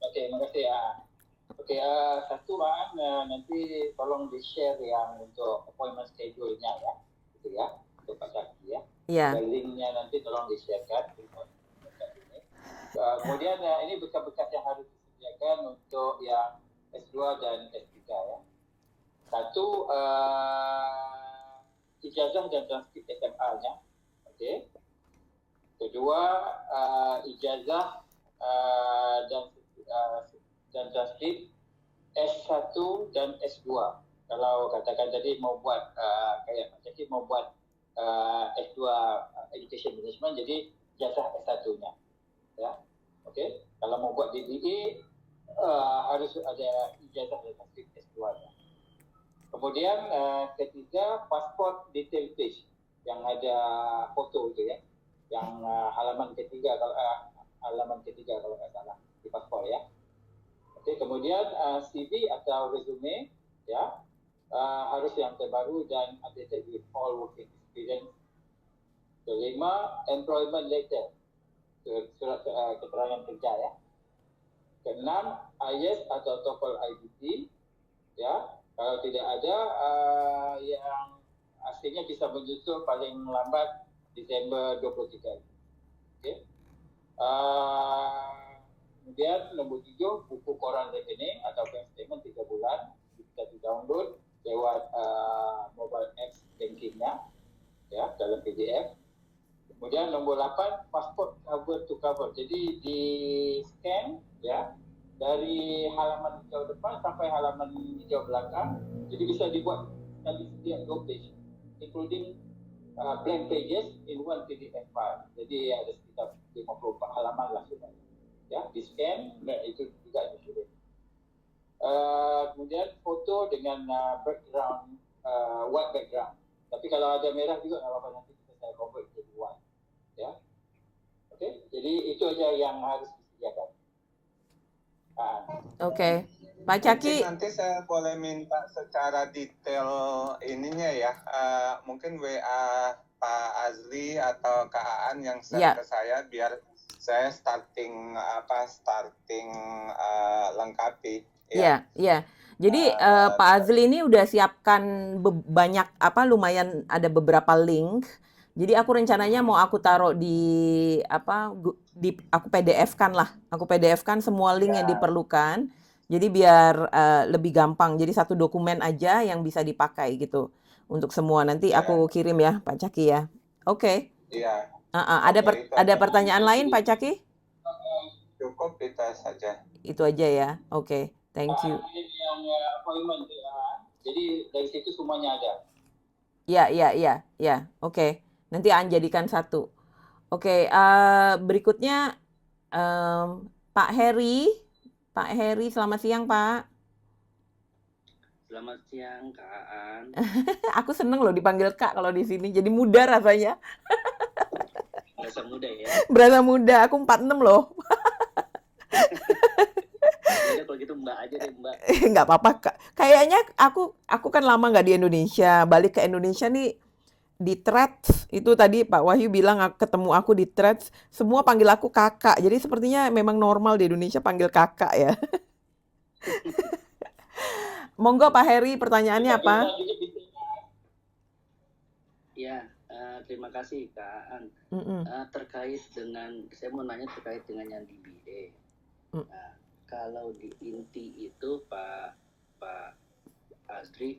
Speaker 2: Oke, makasih ya. Oke, satu Pak, nanti tolong di-share yang untuk appointment schedule-nya ya, gitu ya, untuk Pak Caki ya.
Speaker 1: Iya.
Speaker 2: Linknya nanti tolong di-share-kan. Kemudian ini bekas-bekas yang harus disediakan untuk yang S2 dan S3 ya. Satu, ijazah dan transkrip SMA-nya, oke. Kedua, ijazah dan transkrip S1 dan S2. Kalau katakan tadi mau buat kayak Pak Caki mau buat S2 Education Management, jadi ijazah S1-nya. Ya, oke. Kalau mau buat DBA harus ada ijazah dan transkrip S2-nya. Kemudian ketiga, pasport detail page yang ada foto itu ya, yang halaman ketiga kalau nggak salah di paspor ya. Oke, kemudian CV atau resume ya harus yang terbaru dan updated with all working experience. Kelima, employment letter, surat keterangan kerja ya. Keenam, IELTS atau TOEFL IBT ya. Kalau tidak ada yang aslinya bisa menyusul paling lambat Desember 23. Okay. Kemudian nomor 7, buku koran rekening atau bank statement 3 bulan bisa di-download lewat mobile apps bankingnya ya dalam PDF. Kemudian nombor 8, passport cover to cover. Jadi di scan ya dari halaman hijau depan sampai halaman hijau belakang. Jadi bisa dibuat sekali setiap 2 page, including blank pages in one PDF file. Jadi ada sekitar 54 halaman lah sebenarnya. Ya, di scan, itu juga disuruh. Kemudian foto dengan background, white background. Tapi kalau ada merah juga nggak apa-apa, nanti kita saya convert jadi white. Ya, oke. Jadi itu aja yang harus disediakan.
Speaker 1: Oke, Pak Caki.
Speaker 6: Nanti saya boleh minta secara detail ininya ya, mungkin WA Pak Azli atau Kak Aan yang share ke saya biar saya starting lengkapi.
Speaker 1: Iya, iya. Jadi Pak Azli ini udah siapkan banyak lumayan ada beberapa link. Jadi aku rencananya mau aku taruh di aku PDF-kan lah. Aku PDF-kan semua link yang diperlukan. Jadi biar lebih gampang. Jadi satu dokumen aja yang bisa dipakai gitu untuk semua. Nanti aku kirim ya Pak Caki ya. Oke.
Speaker 6: Iya.
Speaker 1: Ada pertanyaan lain Pak Caki?
Speaker 6: Cukup itu saja.
Speaker 1: Itu aja ya. Oke. Thank you.
Speaker 2: Appointment, jadi dari situ semuanya ada.
Speaker 1: Ya. Oke. Nanti Aan jadikan satu. Oke. Berikutnya Pak Heri. Pak Heri, selamat siang Pak.
Speaker 7: Selamat siang Kak Aan.
Speaker 1: Aku seneng loh dipanggil Kak kalau di sini. Jadi muda rasanya.
Speaker 7: Berasa muda ya?
Speaker 1: Berasa muda. Aku 46 loh.
Speaker 7: Ya kalau gitu Mbak aja deh Mbak.
Speaker 1: Nggak apa-apa Kak. Kayaknya aku kan lama nggak di Indonesia. Balik ke Indonesia nih di Threads. Itu tadi Pak Wahyu bilang ketemu aku di Threads. Semua panggil aku kakak. Jadi sepertinya memang normal di Indonesia panggil kakak ya. Monggo Pak Heri, pertanyaannya apa?
Speaker 7: Ya, terima kasih Kak Aan. Terkait dengan, saya mau nanya terkait dengan yang DBA. Nah, kalau di inti itu Pak Azri,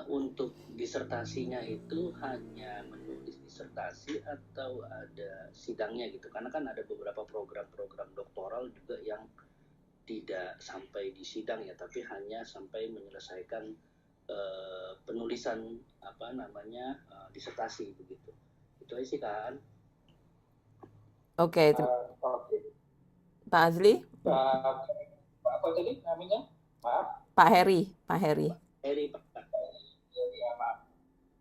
Speaker 7: untuk disertasinya itu hanya menulis disertasi atau ada sidangnya gitu? Karena kan ada beberapa program-program doktoral juga yang tidak sampai di sidang ya, tapi hanya sampai menyelesaikan penulisan disertasi begitu. Itu aja sih Kak.
Speaker 1: Oke. Pak Azli?
Speaker 2: Apa tadi namanya? Maaf.
Speaker 1: Pak Heri.
Speaker 7: Heri, Pak.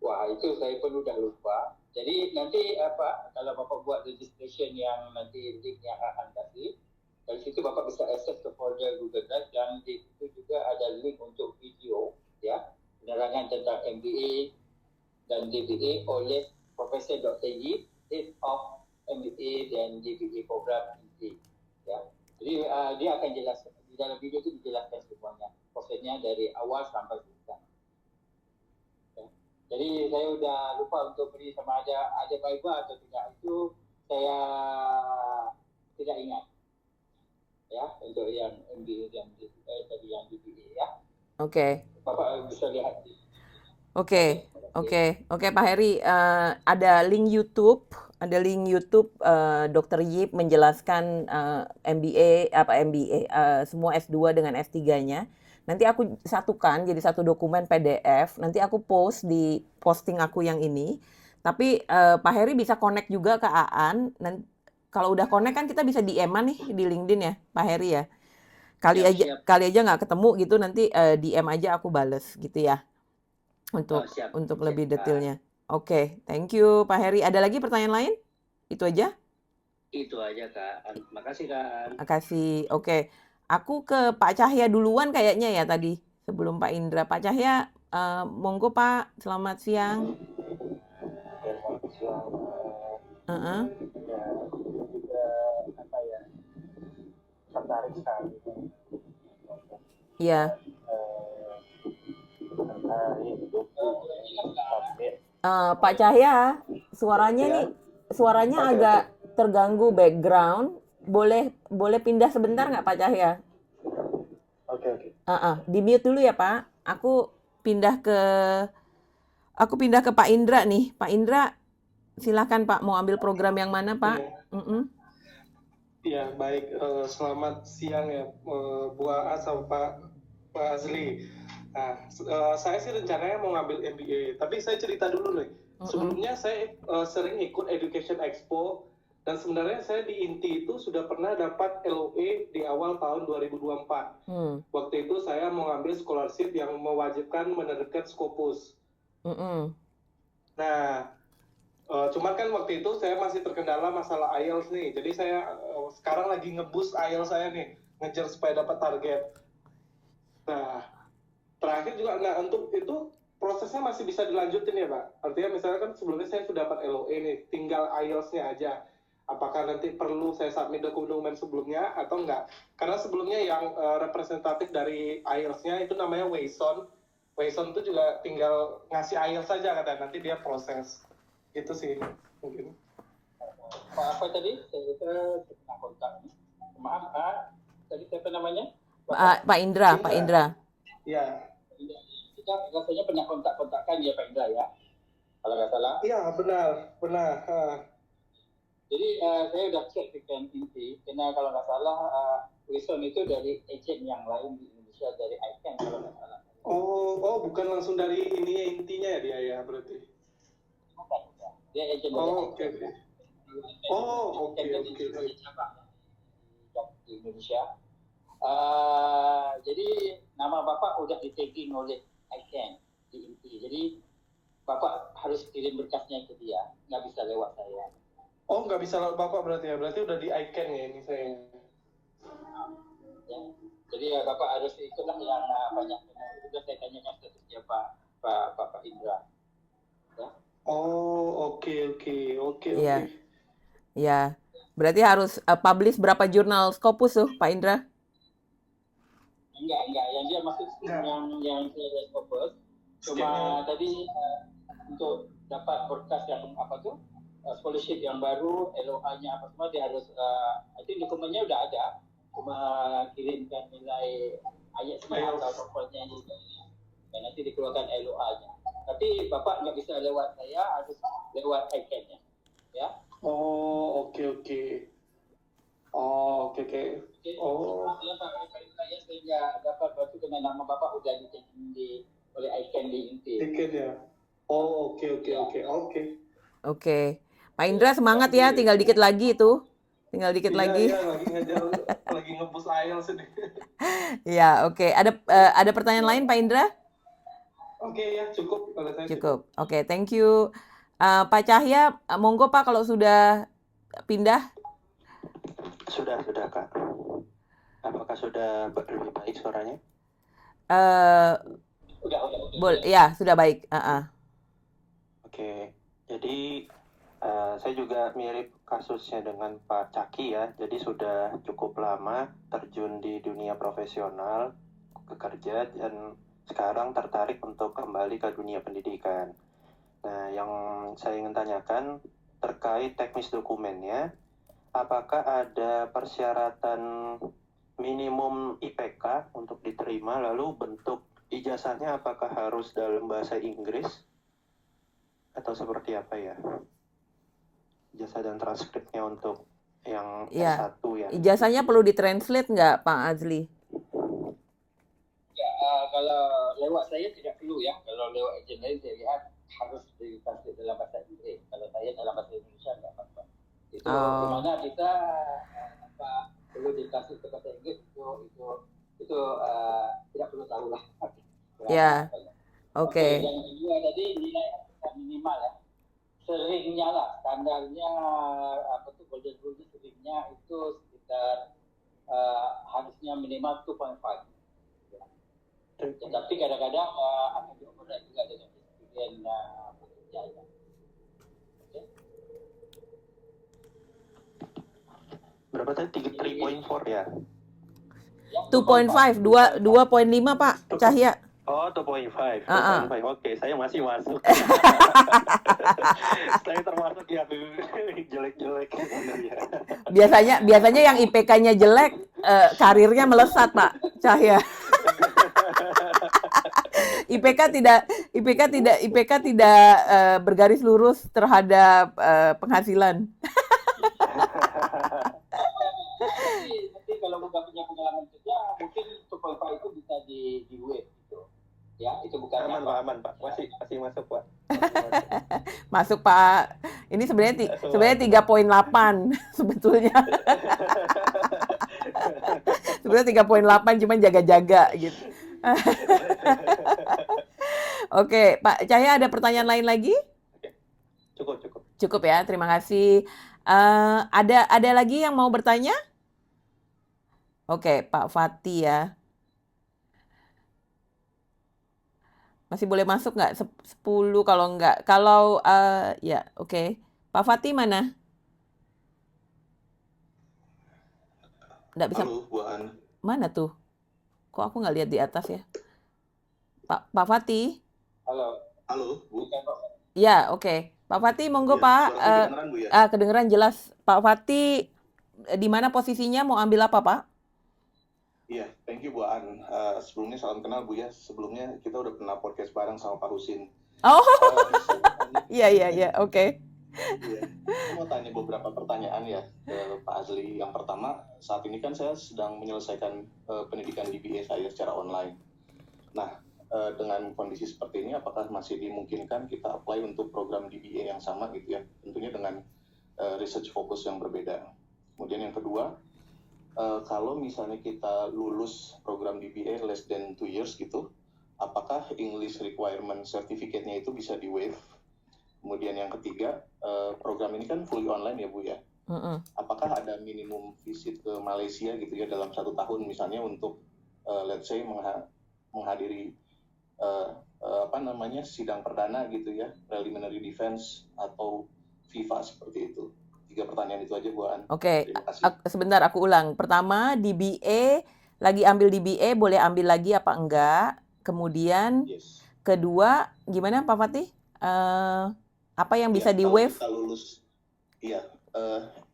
Speaker 2: Wah, itu saya pun udah lupa. Jadi nanti kalau Bapak buat registration yang nanti linknya akan kasih, dari situ Bapak bisa akses ke folder Google Drive, dan di situ juga ada link untuk video ya, penerangan tentang MBA dan DBA oleh Profesor Dr. Yip, Head of MBA dan DBA program inti ya. Jadi dia akan jelaskan di dalam video itu, dijelaskan semuanya prosesnya dari awal sampai selesai. Ya. Jadi saya udah lupa untuk beri sama ada Bible atau tidak, itu saya tidak ingat. Ya, untuk yang MBA dan tadi yang DBA ya.
Speaker 1: Oke.
Speaker 2: Bapak bisa lihat.
Speaker 1: Oke, Pak Heri, ada link YouTube Dr. Yip menjelaskan MBA semua S2 dengan S3-nya. Nanti aku satukan jadi satu dokumen PDF. Nanti aku post di posting aku yang ini. Tapi Pak Heri bisa connect juga ke Aan. Kalau udah connect kan kita bisa DM-an nih di LinkedIn ya, Pak Heri ya. Kali aja nggak ketemu gitu, nanti DM aja aku bales gitu ya. Untuk lebih detailnya. Oke, thank you Pak Heri. Ada lagi pertanyaan lain? Itu aja?
Speaker 7: Itu aja Kak. Makasih Kak.
Speaker 1: Makasih. Oke. Aku ke Pak Cahya duluan kayaknya ya tadi sebelum Pak Indra. Pak Cahya, monggo Pak. Selamat siang.
Speaker 5: Selamat siang. Tertarik sekali.
Speaker 1: Iya. Pak Cahya, suaranya agak terganggu background. Boleh pindah sebentar nggak Pak Cahya?
Speaker 5: Oke.
Speaker 1: Di mute dulu ya Pak. Aku pindah ke Pak Indra nih. Pak Indra, Silakan Pak, mau ambil program yang mana Pak?
Speaker 8: Iya, iya, baik. Selamat siang ya, Bu Aas sama Pak Azli. Nah, saya sih rencananya mau ngambil MBA, tapi saya cerita dulu nih. Sebelumnya saya sering ikut Education Expo, dan sebenarnya saya di INTI itu sudah pernah dapat LOE di awal tahun 2024. Waktu itu saya mau ngambil scholarship yang mewajibkan menerbitkan Scopus. Nah, cuman kan waktu itu saya masih terkendala masalah IELTS nih. Jadi saya sekarang lagi nge-boost IELTS saya nih, ngejar supaya dapat target. Nah, terakhir juga, nah untuk itu prosesnya masih bisa dilanjutin ya Pak? Artinya misalnya kan sebelumnya saya sudah dapat LOE nih, tinggal IELTS-nya aja. Apakah nanti perlu saya submit dokumen sebelumnya atau enggak? Karena sebelumnya yang representatif dari IELTS-nya itu namanya Wayson. Wayson itu juga tinggal ngasih IELTS saja katanya, nanti dia proses. Itu sih mungkin.
Speaker 2: Pak apa tadi? Saya pernah kontak. Maaf, tadi siapa namanya?
Speaker 1: Pak Indra, Pak Indra.
Speaker 8: Iya.
Speaker 2: Kita rasanya pernah kontak-kontakkan ya Pak Indra ya? Kalau nggak salah.
Speaker 8: Iya, benar.
Speaker 2: Jadi saya udah cek dengan INTI, karena kalau nggak salah Wilson itu dari agent yang lain di Indonesia, dari ICANN kalau nggak salah.
Speaker 8: Oh, bukan langsung dari ini intinya ya dia ya berarti.
Speaker 2: Bukan. Dia agent dari
Speaker 8: Oke. Oke.
Speaker 2: Di Indonesia. Jadi nama Bapak udah di-tagging oleh ICANN di INTI. Jadi Bapak harus kirim berkasnya ke dia, nggak bisa lewat saya.
Speaker 8: Oh, nggak bisa lewat Bapak berarti ya? Berarti udah di ICANN ya ini saya.
Speaker 2: Ya. Jadi ya Bapak harus ikutlah yang banyak. Sudah saya tanyakan statusnya Pak Indra. Ya.
Speaker 8: Oh, oke.
Speaker 1: Iya. Ya, berarti harus publish berapa jurnal Scopus tuh, Pak Indra?
Speaker 2: Enggak. Yang dia maksud yang saya Scopus. Cuma tadi untuk dapat berkas yang apa tuh? Scholarship yang baru, LOA-nya apa semua dia harus, itu dokumennya udah ada, cuma kirimkan nilai IELTS-nya atau TOEFL-nya juga, dan nanti dikeluarkan LOA-nya. Tapi Bapak nggak bisa lewat saya, harus lewat ICANN-nya, ya?
Speaker 8: Oh, oke. Oh, oke. Oh.
Speaker 2: Ya, Pak saya nggak dapat waktu karena nama Bapak udah di oleh ICANN di INTI.
Speaker 8: ICANN ya. Oh, oke.
Speaker 1: Oke. Pak Indra semangat ya, tinggal dikit lagi itu. Tinggal dikit lagi.
Speaker 8: Iya, lagi ngejar, lagi nge-boost IELTS ini.
Speaker 1: Ya, oke. Ada pertanyaan lain Pak Indra?
Speaker 8: Oke, ya cukup kalau saya.
Speaker 1: Cukup. Oke, thank you. Pak Cahya, monggo Pak kalau sudah pindah.
Speaker 9: Sudah Kak. Apakah sudah lebih baik suaranya?
Speaker 2: Udah.
Speaker 1: Ya, sudah baik.
Speaker 9: Oke. Jadi saya juga mirip kasusnya dengan Pak Caki ya. Jadi sudah cukup lama terjun di dunia profesional, bekerja, dan sekarang tertarik untuk kembali ke dunia pendidikan. Nah, yang saya ingin tanyakan terkait teknis dokumennya, apakah ada persyaratan minimum IPK untuk diterima, lalu bentuk ijazahnya apakah harus dalam bahasa Inggris atau seperti apa ya? Ijazah dan transkripnya untuk yang S1 ya.
Speaker 1: Ijazahnya perlu ditranslate nggak Pak Azli?
Speaker 2: Ya, kalau lewat saya tidak perlu ya. Kalau lewat agent lain saya lihat harus ditranslate dalam bahasa Inggris. Kalau saya dalam bahasa Indonesia nggak apa-apa. Itu dimana kita perlu ditranslate ke bahasa Inggris itu tidak perlu tahu lah.
Speaker 1: Ya, oke.
Speaker 2: Yang kedua tadi nilai minimal ya. Seringnya lah, standarnya golden rule seringnya itu sekitar harusnya minimal 2.5. Tetapi kadang-kadang akan dioperasi juga dengan experience bekerja ya. Okay.
Speaker 9: Berapa tadi? 3.4 ya?
Speaker 1: 2.5, 2.5 Pak Cahya.
Speaker 9: Oh, 2.5. Oke, saya masih masuk. Saya termasuk yang jelek-jelek.
Speaker 1: Biasanya yang IPK-nya jelek, karirnya melesat Pak Cahya. IPK tidak bergaris lurus terhadap penghasilan.
Speaker 2: Nanti kalau bukan punya pengalaman kerja, mungkin 2.5 itu bisa di waive gitu. Ya, itu bukan
Speaker 9: aman Pak. Masih masuk Pak.
Speaker 1: Masuk Pak. Ini sebenarnya 3.8 sebetulnya. Sebenarnya 3.8 cuman jaga-jaga gitu. Oke, Pak Cahya ada pertanyaan lain lagi?
Speaker 9: Cukup.
Speaker 1: Cukup ya, terima kasih. Ada lagi yang mau bertanya? Oke, Pak Fatih ya. Masih boleh masuk nggak? 10 kalau nggak. Kalau, ya oke. Pak Fatih mana? Nggak bisa.
Speaker 10: Halo, Bu An.
Speaker 1: Mana tuh? Kok aku nggak lihat di atas ya? Pak Fatih?
Speaker 2: Halo,
Speaker 10: Bu.
Speaker 1: Ya, oke. Pak Fatih, monggo
Speaker 10: Ya,
Speaker 1: Pak.
Speaker 10: suara kedengeran, Bu, ya?
Speaker 1: Kedengeran jelas. Pak Fatih, di mana posisinya? Mau ambil apa, Pak?
Speaker 10: Iya, thank you Bu An. Sebelumnya salam kenal Bu ya. Sebelumnya kita udah pernah podcast bareng sama Pak Husin.
Speaker 1: Oh, iya, oke.
Speaker 10: Iya. Saya mau tanya beberapa pertanyaan ya ke Pak Azli. Yang pertama, saat ini kan saya sedang menyelesaikan pendidikan DBA saya secara online. Nah, dengan kondisi seperti ini, apakah masih dimungkinkan kita apply untuk program DBA yang sama gitu ya? Tentunya dengan research fokus yang berbeda. Kemudian yang kedua, kalau misalnya kita lulus program DBA less than 2 years gitu, apakah English requirement certificate-nya itu bisa di-waive? Kemudian yang ketiga, program ini kan fully online ya Bu ya. Apakah ada minimum visit ke Malaysia gitu ya dalam 1 tahun misalnya untuk let's say menghadiri sidang perdana gitu ya, preliminary defense atau FIFA seperti itu. 3 pertanyaan itu aja Bu An.
Speaker 1: Oke,
Speaker 10: Terima kasih.
Speaker 1: sebentar aku ulang. Pertama, DBA, lagi ambil DBA, boleh ambil lagi apa enggak? Kemudian,
Speaker 10: Yes.
Speaker 1: kedua, gimana Pak Fatih? Apa yang bisa
Speaker 10: Ya,
Speaker 1: di
Speaker 10: kalau
Speaker 1: waive?
Speaker 10: kita lulus, iya.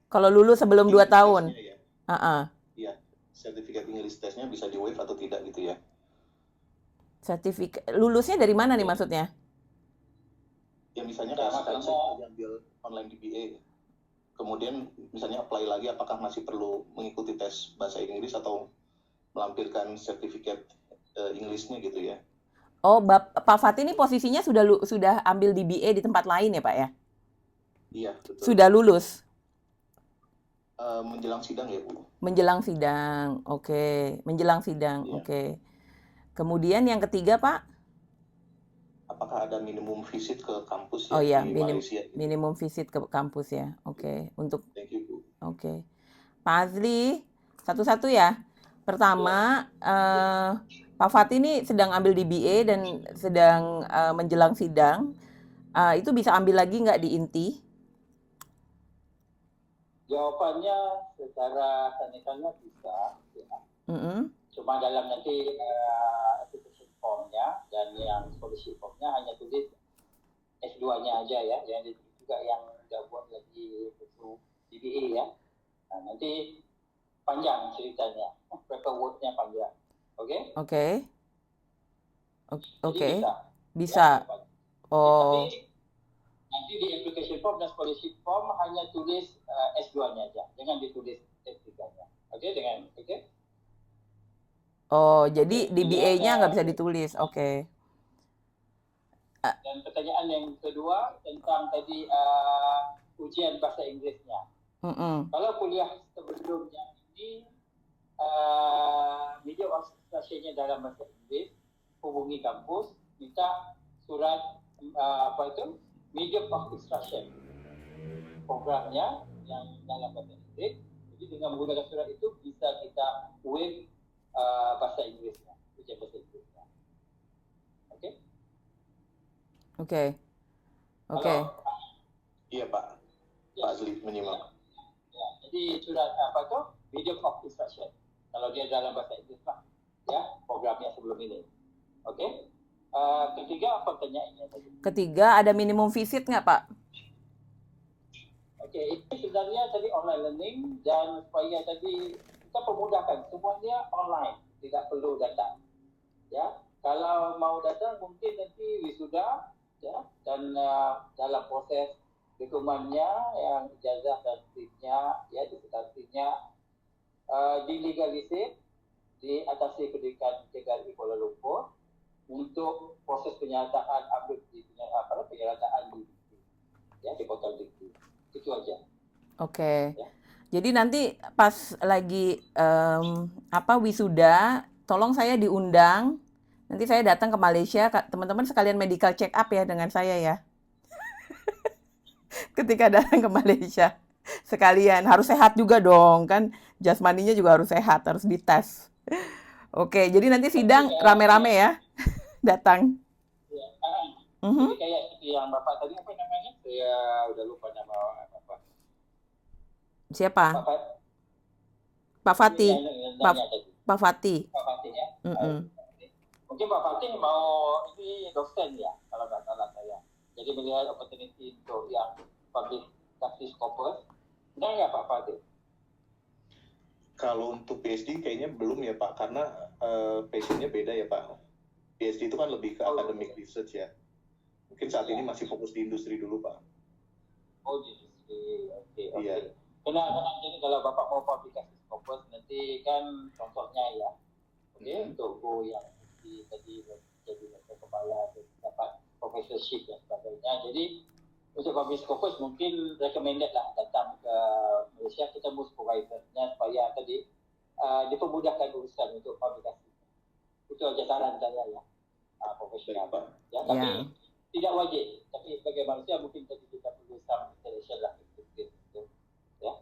Speaker 1: Kalau lulus sebelum 2
Speaker 10: English
Speaker 1: tahun?
Speaker 10: test-nya ya. Iya, sertifikat English test-nya bisa di waive atau tidak gitu ya.
Speaker 1: Sertifikat, lulusnya dari mana nih maksudnya?
Speaker 10: Ya misalnya kayak sekarang saya ambil online DBA, kemudian misalnya apply lagi, apakah masih perlu mengikuti tes bahasa Inggris atau melampirkan sertifikat English-nya gitu ya?
Speaker 1: Oh, Pak Fatih ini posisinya sudah ambil DBA di tempat lain ya Pak ya?
Speaker 10: Iya, betul.
Speaker 1: Sudah lulus?
Speaker 10: Menjelang sidang ya Bu.
Speaker 1: Menjelang sidang, oke. Menjelang sidang,
Speaker 10: Iya.
Speaker 1: oke. Kemudian yang ketiga Pak?
Speaker 10: Apakah ada minimum visit ke kampus ya
Speaker 1: Oh iya,
Speaker 10: di Malaysia? Gitu?
Speaker 1: minimum visit ke kampus ya, oke. Untuk,
Speaker 10: Thank you Bu.
Speaker 1: oke. Pak Azli, satu-satu ya. Pertama, Pak Fatih ini sedang ambil DBA dan sedang menjelang sidang. Itu bisa ambil lagi nggak di INTI?
Speaker 2: Jawabannya secara teknikalnya bisa, ya. Cuma dalam nanti application formnya dan yang scholarship formnya hanya tulis S2-nya aja ya, yang juga yang nggak buat lagi buku DBA ya. Nah, nanti panjang ceritanya, paperwork-nya panjang, oke?
Speaker 1: Oke.
Speaker 2: Jadi
Speaker 1: Bisa.
Speaker 2: Ya,
Speaker 1: Oh,
Speaker 2: tapi nanti di application form dan scholarship form hanya tulis S2-nya aja, jangan ditulis S3-nya. Oke, oke?
Speaker 1: oh, jadi DBA-nya nggak bisa ditulis, oke.
Speaker 2: Dan pertanyaan yang kedua tentang tadi ujian bahasa Inggrisnya. Kalau kuliah sebelumnya ini medium of instruction-nya dalam bahasa Inggris, hubungi kampus, minta surat medium of instruction programnya yang dalam bahasa Inggris. Jadi dengan menggunakan surat itu bisa kita waive bahasa Inggrisnya, ujian bahasa Inggrisnya. Oke?
Speaker 1: Oke.
Speaker 10: Iya Pak. Pak Azli menyimak.
Speaker 2: Ya, jadi surat medium of instruction. Kalau dia dalam bahasa Inggris lah, ya programnya sebelum ini. Oke? Ketiga apa pertanyaannya tadi?
Speaker 1: Ketiga, ada minimum visit nggak Pak?
Speaker 2: Oke, ini sebenarnya tadi online learning dan supaya tadi kita permudahkan semuanya online, tidak perlu datang. Ya, Kalau mau datang mungkin nanti wisuda ya, dan dalam proses dokumennya yang ijazah dan SIM-nya ya disertasinya dilegalisir di Atasi Pendidikan TKRI Kuala Lumpur untuk proses penyertaan upload di penyertaan di ya di portal Dikti. Itu aja.
Speaker 1: Oke.
Speaker 2: Ya.
Speaker 1: Jadi nanti pas lagi wisuda, tolong saya diundang. Nanti saya datang ke Malaysia, teman-teman sekalian medical check up ya dengan saya ya. Ketika datang ke Malaysia, sekalian harus sehat juga dong kan, jasmaninya juga harus sehat, harus dites. Oke, jadi nanti sidang rame-rame ya, datang.
Speaker 2: Ya, jadi kayak yang Bapak tadi apa namanya? Saya udah lupa nama Bapak.
Speaker 1: Siapa? Pak Fatih. Pak Fatih.
Speaker 2: Pak Fatih ya. Mungkin Pak Fatih mau ini dosen ya, kalau nggak salah saya. Jadi melihat opportunity untuk yang public justice corpus. Benar nggak Pak Fatih?
Speaker 10: Kalau untuk PhD kayaknya belum ya Pak, karena passionnya beda ya Pak. PhD itu kan lebih ke academic research ya. Mungkin saat ini masih fokus di industri dulu Pak.
Speaker 2: Oh di industri, oke.
Speaker 10: Iya.
Speaker 2: Karena jadi kalau Bapak mau publikasi corpus nanti kan contohnya ya, untuk Go yang tadi jadi kepala dapat professorship dan sebagainya. Jadi untuk publish corpus mungkin recommended lah datang ke Malaysia, ketemu supervisornya supaya tadi dipermudahkan urusan untuk publikasi. Itu aja saran saya ya, profesional Pak. Ya, tapi tidak wajib. Tapi sebagai manusia mungkin tadi kita perlu some interaction lah. Ya,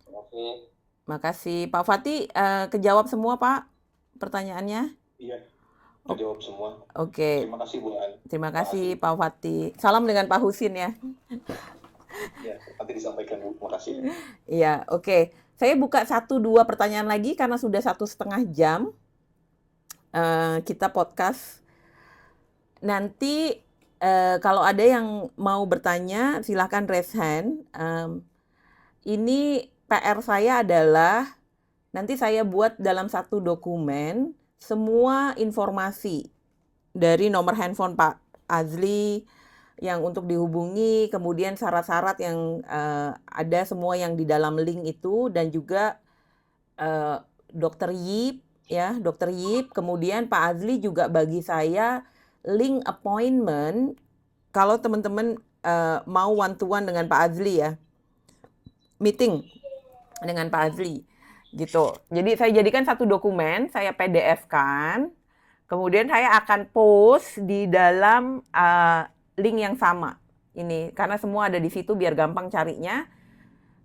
Speaker 2: oke.
Speaker 1: Makasih Pak Fatih, kejawab semua Pak pertanyaannya?
Speaker 10: Iya. Jawab semua.
Speaker 1: Oke.
Speaker 10: Terima kasih Bu An.
Speaker 1: Terima kasih Pak Fatih. Salam dengan Pak Husin ya.
Speaker 10: Iya, nanti disampaikan Bu. Terima kasih.
Speaker 1: Iya, oke. Saya buka 1-2 pertanyaan lagi karena sudah 1,5 jam kita podcast. Nanti kalau ada yang mau bertanya silahkan raise hand. Ini PR saya adalah nanti saya buat dalam satu dokumen semua informasi dari nomor handphone Pak Azli yang untuk dihubungi, kemudian syarat-syarat yang ada semua yang di dalam link itu, dan juga Dr. Yip ya, Dr. Yip. Kemudian Pak Azli juga bagi saya link appointment kalau teman-teman mau one to one dengan Pak Azli ya, meeting dengan Pak Azli. Gitu. Jadi saya jadikan satu dokumen, saya PDF-kan, kemudian saya akan post di dalam link yang sama. Ini karena semua ada di situ biar gampang carinya.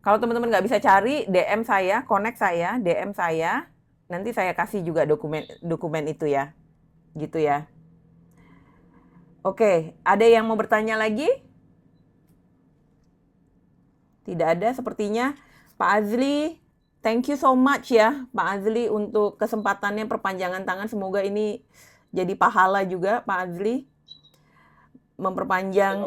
Speaker 1: Kalau teman-teman nggak bisa cari, DM saya, connect saya, DM saya, nanti saya kasih juga dokumen itu ya, gitu ya. Oke, ada yang mau bertanya lagi? Tidak ada sepertinya. Pak Azli, thank you so much ya Pak Azli untuk kesempatannya, perpanjangan tangan. Semoga ini jadi pahala juga Pak Azli. Memperpanjang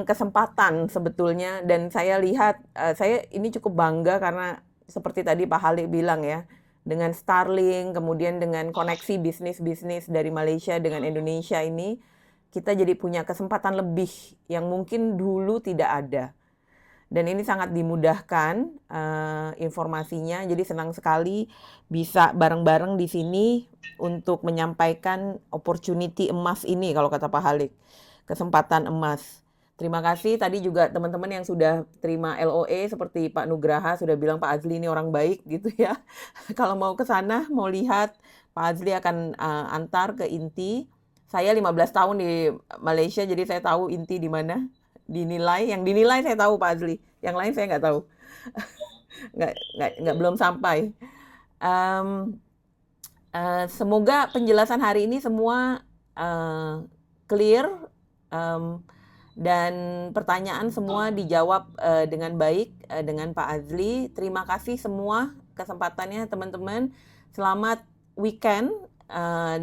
Speaker 1: kesempatan sebetulnya. Dan saya lihat, saya ini cukup bangga karena seperti tadi Pak Halik bilang ya, dengan Starlink, kemudian dengan koneksi bisnis-bisnis dari Malaysia dengan Indonesia ini, kita jadi punya kesempatan lebih yang mungkin dulu tidak ada. Dan ini sangat dimudahkan informasinya, jadi senang sekali bisa bareng-bareng di sini untuk menyampaikan opportunity emas ini kalau kata Pak Halik, kesempatan emas. Terima kasih tadi juga teman-teman yang sudah terima LOE seperti Pak Nugraha sudah bilang Pak Azli ini orang baik gitu ya. Kalau mau ke sana, mau lihat, Pak Azli akan antar ke inti. Saya 15 tahun di Malaysia jadi saya tahu inti di mana. Dinilai, yang dinilai saya tahu Pak Azli, yang lain saya nggak tahu, nggak belum sampai. Semoga penjelasan hari ini semua clear dan pertanyaan semua dijawab dengan baik dengan Pak Azli. Terima kasih semua kesempatannya teman-teman. Selamat weekend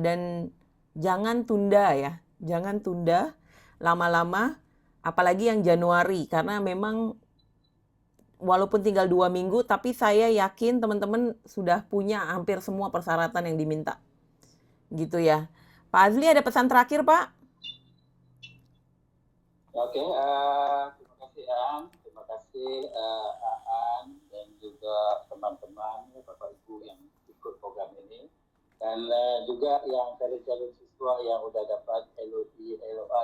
Speaker 1: dan jangan tunda ya, jangan tunda lama-lama. Apalagi yang Januari, karena memang walaupun tinggal 2 minggu, tapi saya yakin teman-teman sudah punya hampir semua persyaratan yang diminta. gitu ya. Pak Azli ada pesan terakhir, Pak?
Speaker 2: Oke, terima kasih Aan, terima kasih Aan dan juga teman-teman Bapak Ibu yang ikut program ini, dan juga yang calon siswa yang udah dapat LOI, LOA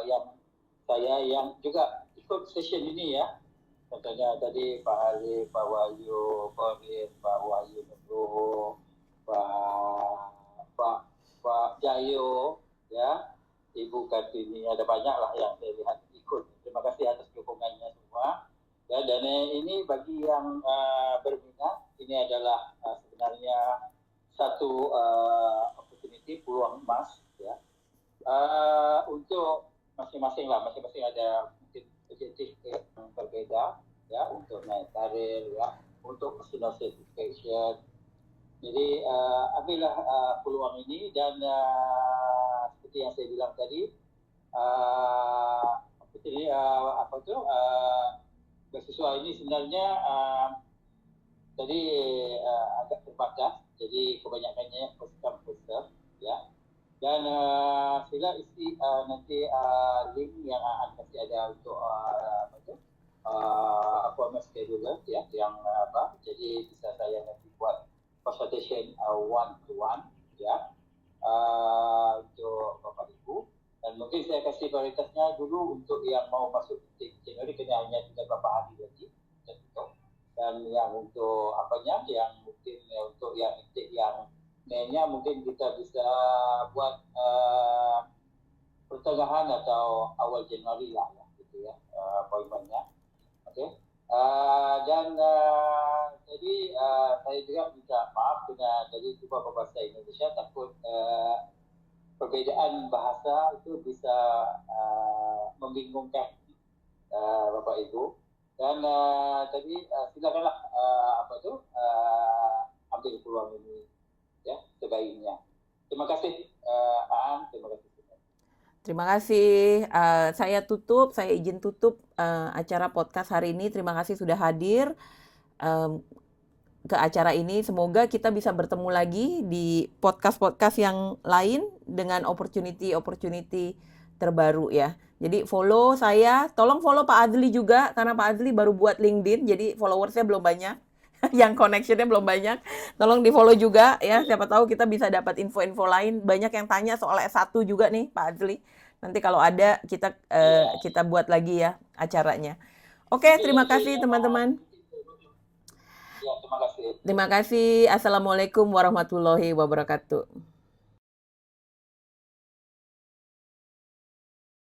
Speaker 2: yang juga ikut session ini ya. Contohnya tadi Pak Ali, Pak Wahyu, Pak Wahyu Nugroho, Pak Jayo, ya, Ibu Kartini, ada banyak lah yang saya lihat ikut. Terima kasih atas dukungannya semua. Ya, dan ini bagi yang berminat, ini adalah sebenarnya satu opportunity, peluang emas, ya, untuk masing-masing ada mungkin objektif yang berbeda, ya, untuk naik karir, ya, untuk personal certification. Jadi ambillah peluang ini, dan seperti yang saya bilang tadi, beasiswa ini sebenarnya tadi agak terbatas, jadi kebanyakannya poster, ya. Dan sila isi nanti link yang akan kasih ada untuk appointment scheduler, ya, yang jadi bisa saya nanti buat consultation one to one, ya, untuk Bapak Ibu. Dan mungkin saya kasih prioritasnya dulu untuk yang mau masuk intake Januari, kena hanya tinggal beberapa hari lagi, dan yang untuk yang mungkin untuk yang intake yang mainnya mungkin kita bisa buat pertengahan atau awal Januari lah, ya, gitu ya, appointmentnya. Oke. Dan jadi saya juga minta maaf karena tadi cuba berbahasa Indonesia, takut perbedaan bahasa itu bisa membingungkan Bapak Ibu. Dan tadi silakanlah ambil peluang ini, ya, sebaiknya. Terima kasih Aan, terima kasih.
Speaker 1: Terima kasih. Saya izin tutup acara podcast hari ini. Terima kasih sudah hadir ke acara ini. Semoga kita bisa bertemu lagi di podcast-podcast yang lain dengan opportunity terbaru ya. Jadi follow saya, tolong follow Pak Azli juga, karena Pak Azli baru buat LinkedIn, jadi followersnya belum banyak, yang connectionnya belum banyak. Tolong di follow juga ya, siapa tahu kita bisa dapat info-info lain. Banyak yang tanya soal S1 juga nih Pak Azli. Nanti kalau ada kita buat lagi ya acaranya. Oke, terima kasih teman-teman.
Speaker 2: Ya, terima kasih.
Speaker 1: Terima kasih. Assalamualaikum warahmatullahi wabarakatuh.